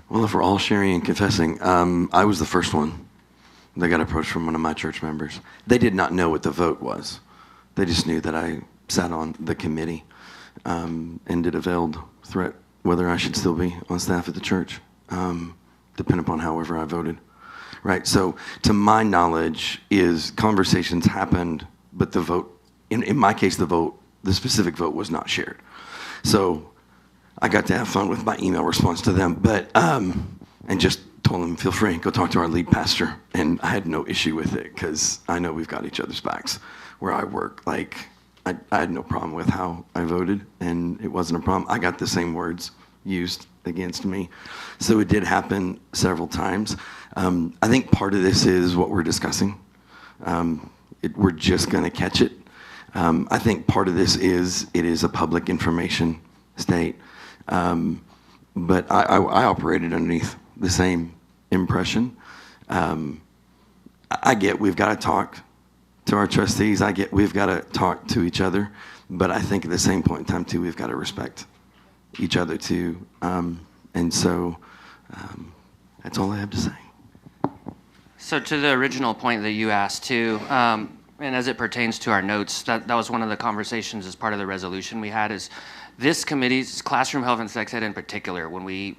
Well, if we're all sharing and confessing, I was the first one that got approached from one of my church members. They did not know what the vote was. They just knew that I sat on the committee and did a veiled threat whether I should still be on staff at the church, depending upon however I voted. Right, so to my knowledge is conversations happened, but the vote, in my case, the specific vote was not shared. So I got to have fun with my email response to them, but and just told them, feel free, go talk to our lead pastor. And I had no issue with it because I know we've got each other's backs. Where I work, like, I had no problem with how I voted, and it wasn't a problem. I got the same words used against me. So it did happen several times. I think part of this is what we're discussing. We're just going to catch it. I think part of this is it is a public information state. But I operated underneath the same impression. I get we've got to talk to our trustees. I get we've got to talk to each other. But I think at the same point in time, too, we've got to respect each other, too. And so that's all I have to say. So to the original point that you asked, too, and as it pertains to our notes, that was one of the conversations as part of the resolution we had is this committee's classroom health and sex ed in particular, when we,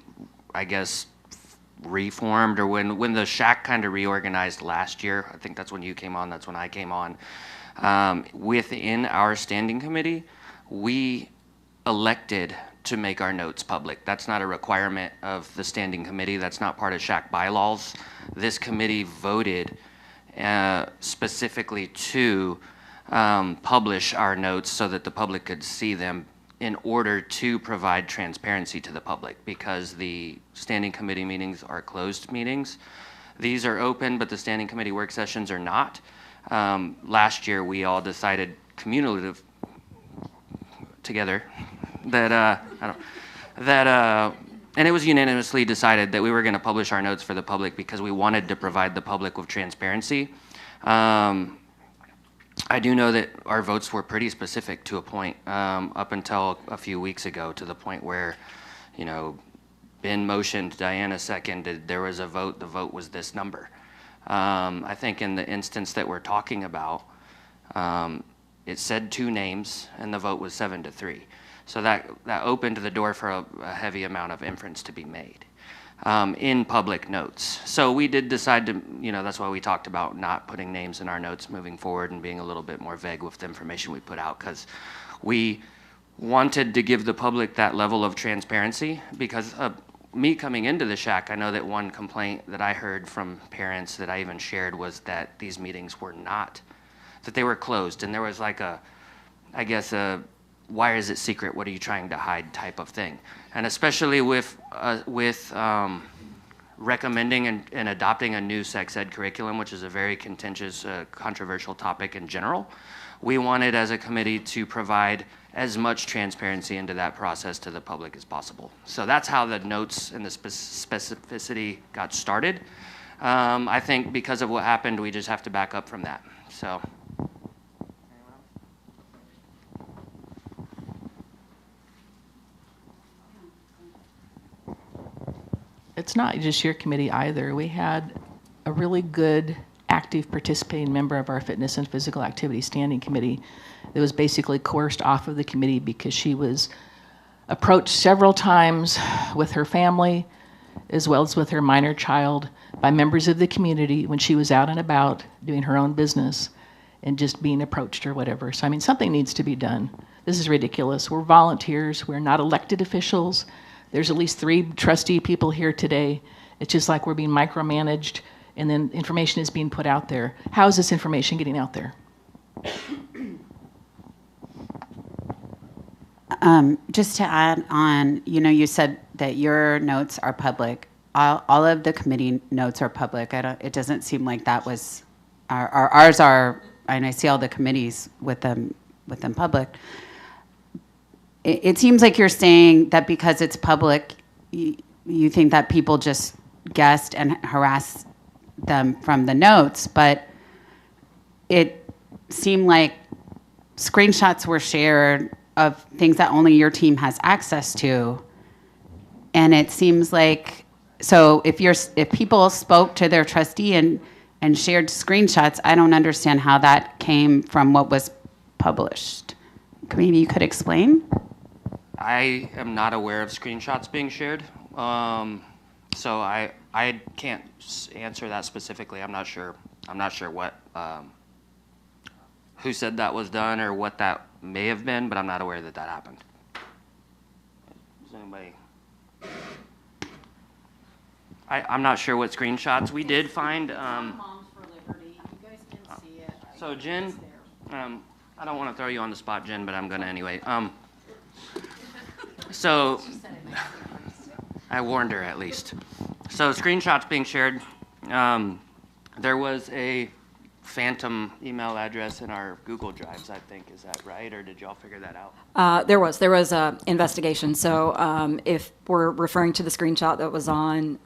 I guess, reformed or when the SHAC kind of reorganized last year, I think that's when you came on, that's when I came on, within our standing committee, we elected to make our notes public. That's not a requirement of the standing committee. That's not part of SHAC bylaws. This committee voted specifically to publish our notes so that the public could see them in order to provide transparency to the public, because the standing committee meetings are closed meetings. These are open, but the standing committee work sessions are not. Last year, we all decided cumulative together that and it was unanimously decided that we were going to publish our notes for the public because we wanted to provide the public with transparency. I do know that our votes were pretty specific to a point up until a few weeks ago, to the point where, you know, Ben motioned, Diana seconded, there was a vote, the vote was this number. I think in the instance that we're talking about, it said 2 names and the vote was 7-3. So that opened the door for a heavy amount of inference to be made in public notes. So we did decide to, you know, that's why we talked about not putting names in our notes moving forward and being a little bit more vague with the information we put out, because we wanted to give the public that level of transparency. Because me coming into the SHAC, I know that one complaint that I heard from parents that I even shared was that these meetings were not, that they were closed, and there was like a, I guess a, why is it secret? What are you trying to hide type of thing? And especially with recommending and adopting a new sex ed curriculum, which is a very contentious, controversial topic in general, we wanted as a committee to provide as much transparency into that process to the public as possible. So that's how the notes and the specificity got started. I think because of what happened, we just have to back up from that. So. it's not just your committee either. We had a really good, active participating member of our Fitness and Physical Activity Standing Committee that was basically coerced off of the committee because she was approached several times with her family as well as with her minor child by members of the community when she was out and about doing her own business and just being approached or whatever. So, I mean, something needs to be done. This is ridiculous. We're volunteers. We're not elected officials. There's at least 3 trustee people here today. It's just like we're being micromanaged, and then information is being put out there. How is this information getting out there? Just to add on, you know, you said that your notes are public. All of the committee notes are public. It doesn't seem like that was, ours are, and I see all the committees with them public. It seems like you're saying that because it's public, you think that people just guessed and harassed them from the notes, but it seemed like screenshots were shared of things that only your team has access to. And it seems like, so if people spoke to their trustee and shared screenshots, I don't understand how that came from what was published. Maybe you could explain? I am not aware of screenshots being shared. So I can't answer that specifically. I'm not sure what, who said that was done or what that may have been, but I'm not aware that that happened. Does anybody? I'm not sure what screenshots we did find. So Jen, I don't want to throw you on the spot, Jen, but I'm gonna anyway. So I warned her at least. So screenshots being shared. There was a phantom email address in our Google Drives, I think. Is that right, or did y'all figure that out? There was a investigation. So if we're referring to the screenshot that was on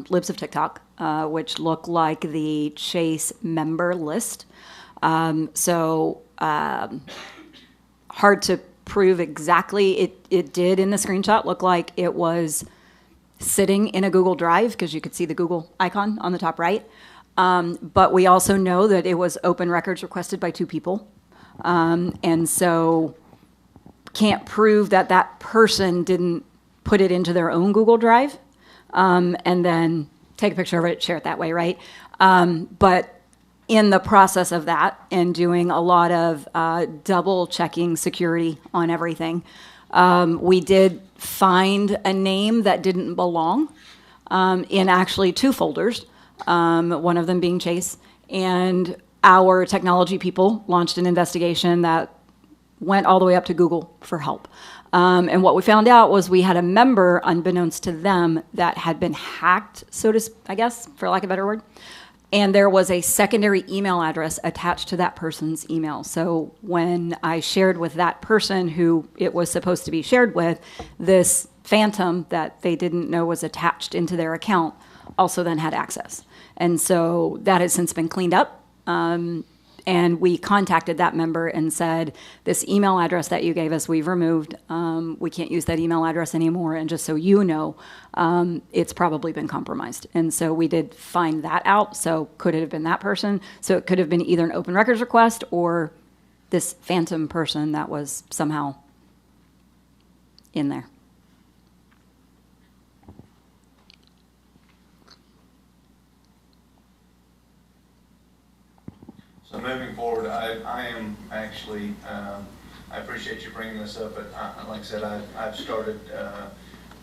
Libs of TikTok, which looked like the Chase member list. So hard to prove exactly. It did in the screenshot look like it was sitting in a Google Drive because you could see the Google icon on the top right. But we also know that it was open records requested by 2 people. And so can't prove that that person didn't put it into their own Google Drive and then take a picture of it, share it that way, right? But in the process of that and doing a lot of double checking security on everything, we did find a name that didn't belong in actually 2 folders. One of them being Chase, and our technology people launched an investigation that went all the way up to Google for help. And what we found out was we had a member, unbeknownst to them, that had been hacked, I guess, for lack of a better word. And there was a secondary email address attached to that person's email. So when I shared with that person who it was supposed to be shared with, this phantom that they didn't know was attached into their account also then had access. And so that has since been cleaned up. And we contacted that member and said, this email address that you gave us, we've removed. We can't use that email address anymore. And just so you know, it's probably been compromised. And so we did find that out. So could it have been that person? So it could have been either an open records request or this phantom person that was somehow in there. So moving forward, I am actually, I appreciate you bringing this up, but like I said, I've started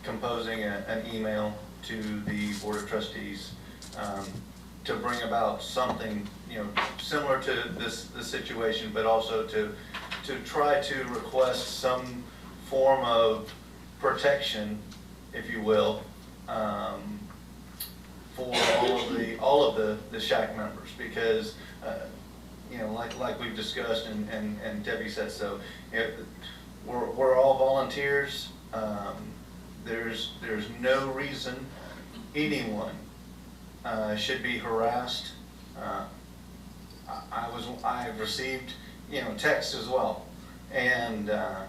composing an email to the Board of Trustees to bring about something, similar to this situation, but also to try to request some form of protection, if you will, for all of the SHAC members, because like we've discussed and Debbie said so, we're all volunteers. There's no reason anyone should be harassed. I've received texts as well, and yeah,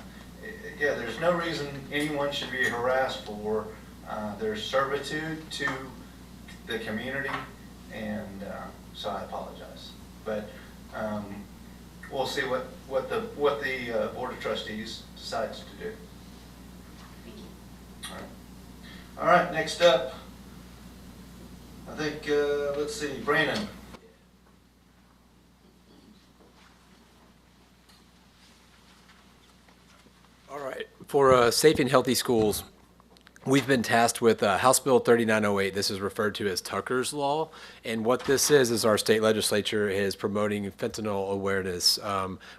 there's no reason anyone should be harassed for their servitude to the community, and so I apologize. But we'll see what the Board of Trustees decides to do. All right, next up, I think, let's see, Brandon. All right, for safe and healthy schools, we've been tasked with House Bill 3908. This is referred to as Tucker's Law. And what this is our state legislature is promoting fentanyl awareness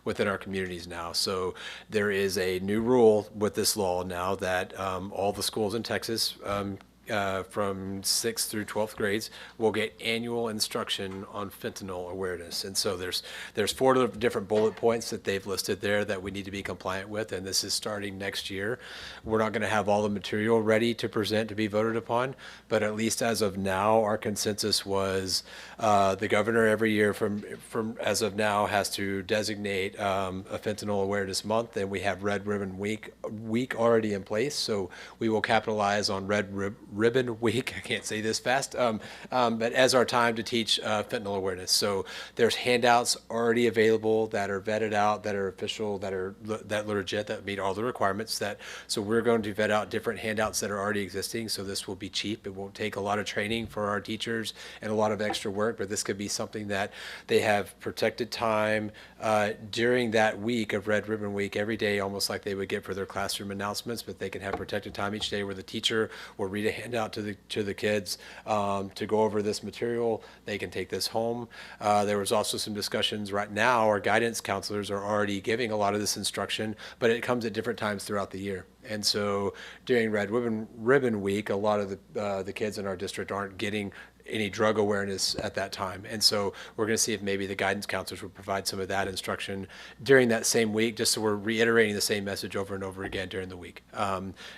within our communities now. So there is a new rule with this law now that all the schools in Texas from 6th through 12th grades will get annual instruction on fentanyl awareness. And so there's 4 different bullet points that they've listed there that we need to be compliant with, and this is starting next year. We're not going to have all the material ready to present to be voted upon, but at least as of now, our consensus was the governor every year from as of now has to designate a fentanyl awareness month, and we have Red Ribbon Week already in place, so we will capitalize on Red Ribbon Week, I can't say this fast, but as our time to teach fentanyl awareness. So there's handouts already available that are vetted out, that are official, that are legit, that meet all the requirements. So we're going to vet out different handouts that are already existing, so this will be cheap. It won't take a lot of training for our teachers and a lot of extra work, but this could be something that they have protected time during that week of Red Ribbon Week every day, almost like they would get for their classroom announcements, but they can have protected time each day where the teacher will read a handout to the kids to go over this material. They can take this home. There was also some discussions right now. Our guidance counselors are already giving a lot of this instruction, but it comes at different times throughout the year. And so during Red Ribbon Week, a lot of the kids in our district aren't getting any drug awareness at that time. And so we're going to see if maybe the guidance counselors will provide some of that instruction during that same week, just so we're reiterating the same message over and over again during the week.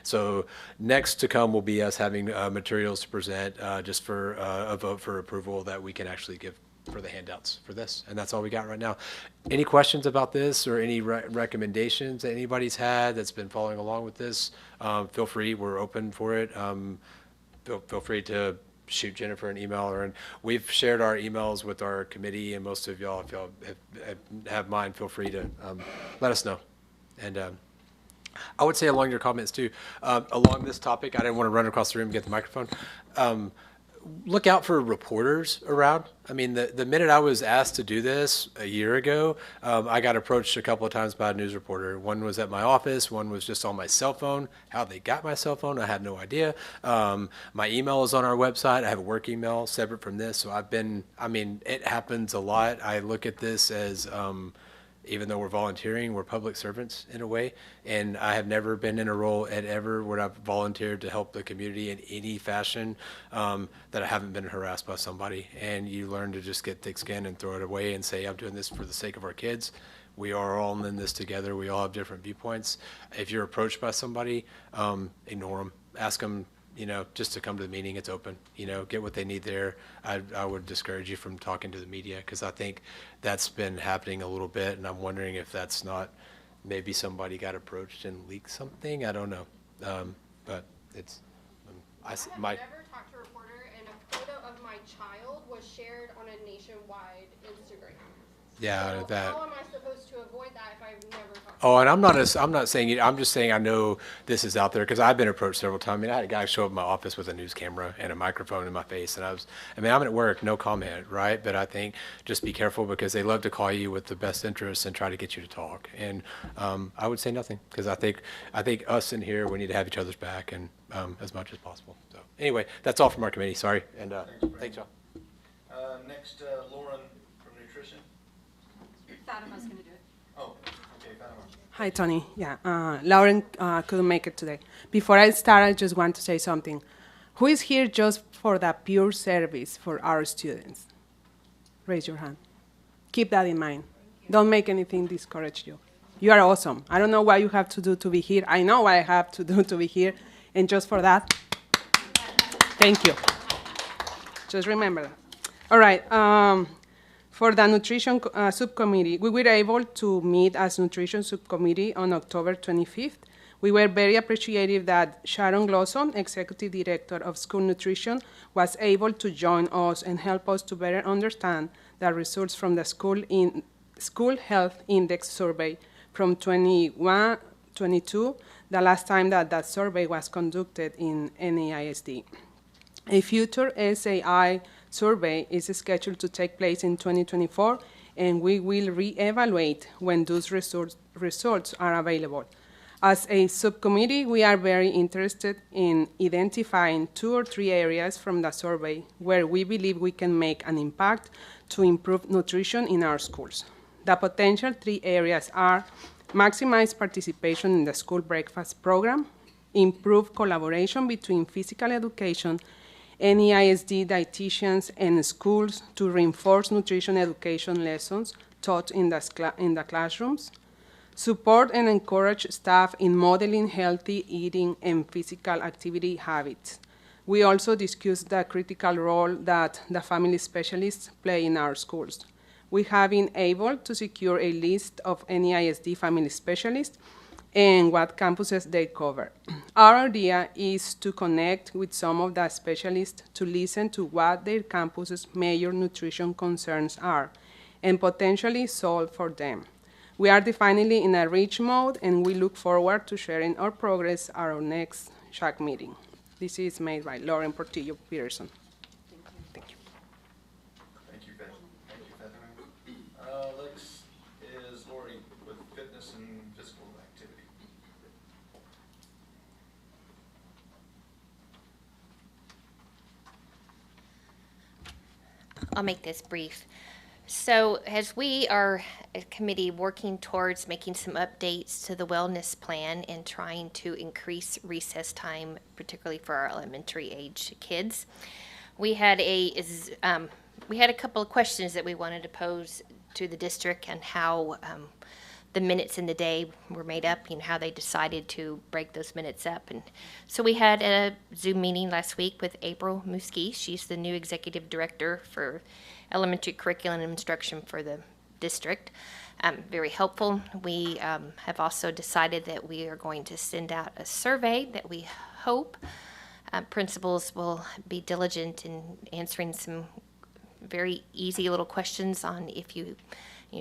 So next to come will be us having materials to present just for a vote for approval that we can actually give for the handouts for this. And that's all we got right now. Any questions about this or any recommendations that anybody's had that's been following along with this? Feel free, we're open for it. Feel free to shoot Jennifer an email, and we've shared our emails with our committee, and most of y'all, if y'all have mine, feel free to let us know. And I would say along your comments too, along this topic, I didn't want to run across the room and get the microphone. Look out for reporters around. I mean, the minute I was asked to do this a year ago, I got approached a couple of times by a news reporter. One was at my office, one was just on my cell phone. How they got my cell phone, I had no idea. My email is on our website. I have a work email separate from this. So it happens a lot. I look at this as, even though we're volunteering, we're public servants in a way. And I have never been in a role at ever where I've volunteered to help the community in any fashion that I haven't been harassed by somebody. And you learn to just get thick skin and throw it away and say, I'm doing this for the sake of our kids. We are all in this together. We all have different viewpoints. If you're approached by somebody, ignore them. Ask them, just to come to the meeting. It's open, get what they need there. I would discourage you from talking to the media, because I think that's been happening a little bit, and I'm wondering if that's not, maybe somebody got approached and leaked something. I don't know. But it's, I have never talked to a reporter, and a photo of my child was shared on a nationwide Instagram. Yeah, so that. How am I supposed to avoid that if I've never talked to Oh, and I'm not saying it. I'm just saying I know this is out there because I've been approached several times. I mean, I had a guy show up in my office with a news camera and a microphone in my face, and I'm at work, no comment, right? But I think just be careful, because they love to call you with the best interests and try to get you to talk. And I would say nothing, because I think us in here, we need to have each other's back, and as much as possible. So anyway, that's all from our committee. Sorry, and thanks, y'all. Next, Lauren from Nutrition. Fatima's going to do it. Oh, okay, Fatima. Hi, Tony. Yeah, Lauren couldn't make it today. Before I start, I just want to say something. Who is here just for that pure service for our students? Raise your hand. Keep that in mind. Don't make anything discourage you. You are awesome. I don't know what you have to do to be here. I know what I have to do to be here. And just for that, thank you. Just remember that. All right. For the nutrition subcommittee, we were able to meet as nutrition subcommittee on October 25th. We were very appreciative that Sharon Glosson, Executive Director of School Nutrition, was able to join us and help us to better understand the results from the School Health Index survey from 21-22, the last time that survey was conducted in NAISD. A future SAI survey is scheduled to take place in 2024, and we will reevaluate when those results are available. As a subcommittee, we are very interested in identifying 2 or 3 areas from the survey where we believe we can make an impact to improve nutrition in our schools. The potential 3 areas are maximize participation in the school breakfast program, improve collaboration between physical education, NEISD dietitians, and schools to reinforce nutrition education lessons taught in the classrooms, support and encourage staff in modeling healthy eating and physical activity habits. We also discussed the critical role that the family specialists play in our schools. We have been able to secure a list of NEISD family specialists and what campuses they cover. Our idea is to connect with some of the specialists to listen to what their campus's major nutrition concerns are and potentially solve for them. We are definitely in a reach mode, and we look forward to sharing our progress at our next SHAC meeting. This is made by Lauren Portillo Peterson. Thank you. Thank you, Beth. Thank you, Bethany. Next is Lori with fitness and physical activity. I'll make this brief. So as we are a committee working towards making some updates to the wellness plan and trying to increase recess time, particularly for our elementary age kids, we had a couple of questions that we wanted to pose to the district and how the minutes in the day were made up, how they decided to break those minutes up. And so we had a Zoom meeting last week with April Muski. She's the new executive director for elementary curriculum and instruction for the district. Very helpful. We have also decided that we are going to send out a survey that we hope principals will be diligent in answering some very easy little questions on if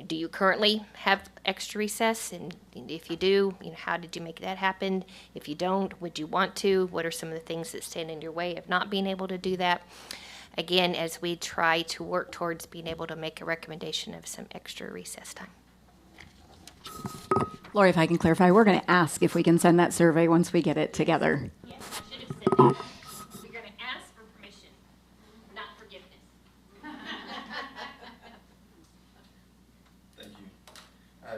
do you currently have extra recess? And if you do, how did you make that happen? If you don't, would you want to? What are some of the things that stand in your way of not being able to do that? Again, as we try to work towards being able to make a recommendation of some extra recess time. Lori, if I can clarify, we're going to ask if we can send that survey once we get it together. Yes, I should have said that. We're going to ask for permission, not forgiveness. Thank you.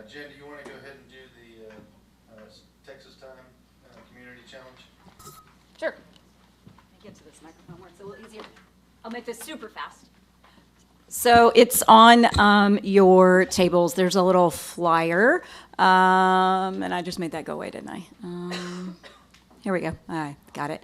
Jen, do you want to go ahead and do the Texas Time Community Challenge? Sure. Let me get to this microphone where it's a little easier. I'll make this super fast. So it's on your tables. There's a little flyer. And I just made that go away, didn't I? Here we go. I got it.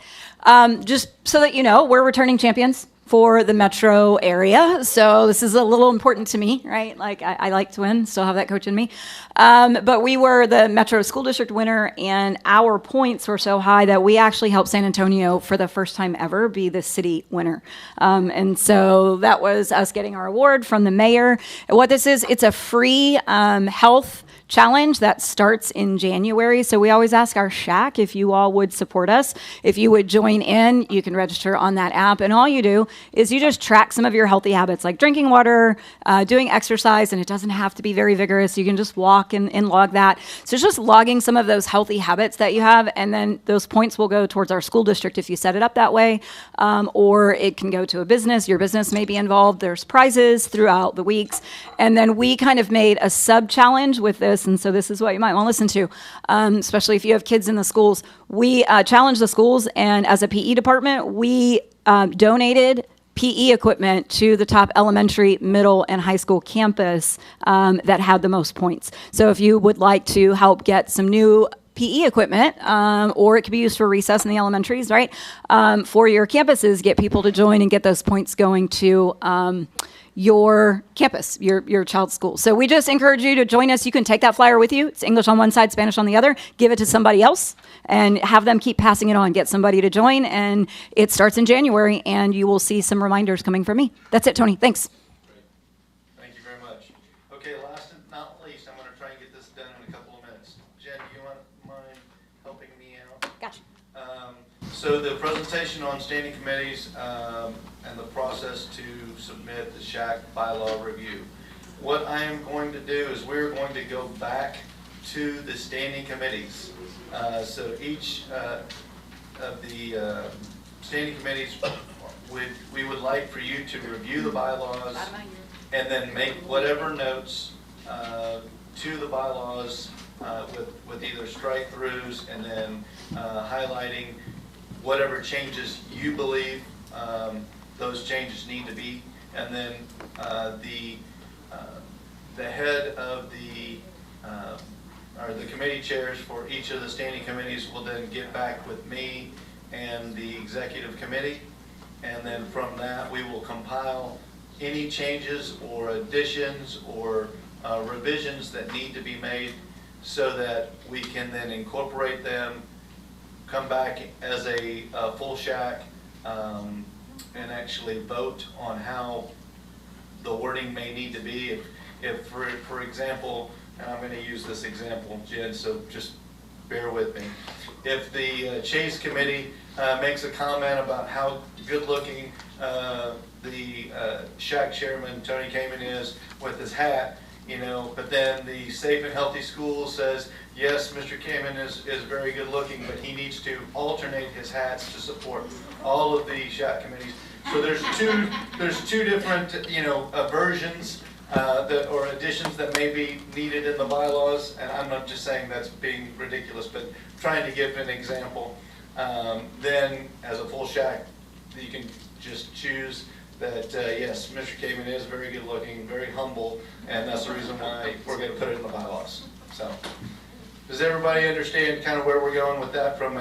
Just so that you know, we're returning champions for the metro area. So this is a little important to me, right? Like I like to win, still have that coach in me. But we were the Metro School District winner, and our points were so high that we actually helped San Antonio for the first time ever be the city winner. And so that was us getting our award from the mayor. And what this is, it's a free health challenge that starts in January. So we always ask our SHAC if you all would support us. If you would join in, you can register on that app. And all you do is you just track some of your healthy habits, like drinking water, doing exercise, and it doesn't have to be very vigorous. You can just walk and log that. So it's just logging some of those healthy habits that you have, and then those points will go towards our school district if you set it up that way, or it can go to a business. Your business may be involved. There's prizes throughout the weeks. And then we kind of made a sub-challenge with this, and so this is what you might want to listen to, especially if you have kids in the schools. We challenged the schools, and as a PE department, we donated PE equipment to the top elementary, middle, and high school campus that had the most points. So if you would like to help get some new PE equipment, or it could be used for recess in the elementaries, right? For your campuses, get people to join and get those points going to your campus, your child's school. So we just encourage you to join us. You can take that flyer with you. It's English on one side, Spanish on the other. Give it to somebody else and have them keep passing it on. Get somebody to join, and it starts in January, and you will see some reminders coming from me. That's it, Tony. Thanks. Thank you very much. Okay, last and not least, I'm going to try and get this done in a couple of minutes. Jen, do you mind helping me out? Gotcha. So the presentation on standing committees and the process to submit the SHAC bylaw review. What I am going to do is we're going to go back to the standing committees. So each of the standing committees, we would like for you to review the bylaws and then make whatever notes to the bylaws with either strike-throughs and then highlighting whatever changes you believe those changes need to be, and then the head of or the committee chairs for each of the standing committees will then get back with me and the executive committee, and then from that we will compile any changes or additions or revisions that need to be made so that we can then incorporate them, come back as a full SHAC, and actually vote on how the wording may need to be. If for example, and I'm going to use this example, Jen, so just bear with me. If the Chase Committee makes a comment about how good-looking the SHAC chairman, Tony Kamen, is with his hat, but then the Safe and Healthy Schools says, yes, Mr. Kamen is very good looking, but he needs to alternate his hats to support all of the SHAC committees. So there's two different, versions or additions that may be needed in the bylaws, and I'm not just saying that's being ridiculous, but trying to give an example. Then as a full SHAC, you can just choose that, yes, Mr. Kamen is very good looking, very humble, and that's the reason why we're going to put it in the bylaws. So, does everybody understand kind of where we're going with that from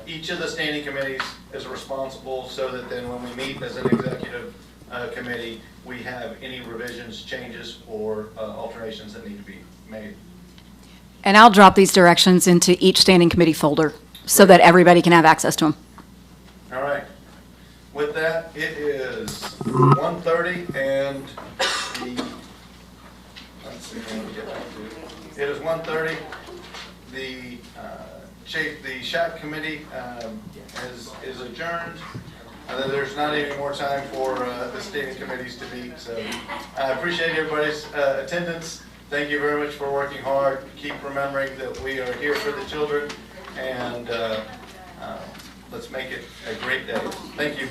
each of the standing committees is responsible so that then when we meet as an executive committee, we have any revisions, changes, or alterations that need to be made. And I'll drop these directions into each standing committee folder so that everybody can have access to them. All right. With that, it is 1:30 and let's see how we get back to it. It is 1:30. The SHAC committee is adjourned. There's not any more time for the standing committees to meet. So I appreciate everybody's attendance. Thank you very much for working hard. Keep remembering that we are here for the children, and let's make it a great day. Thank you.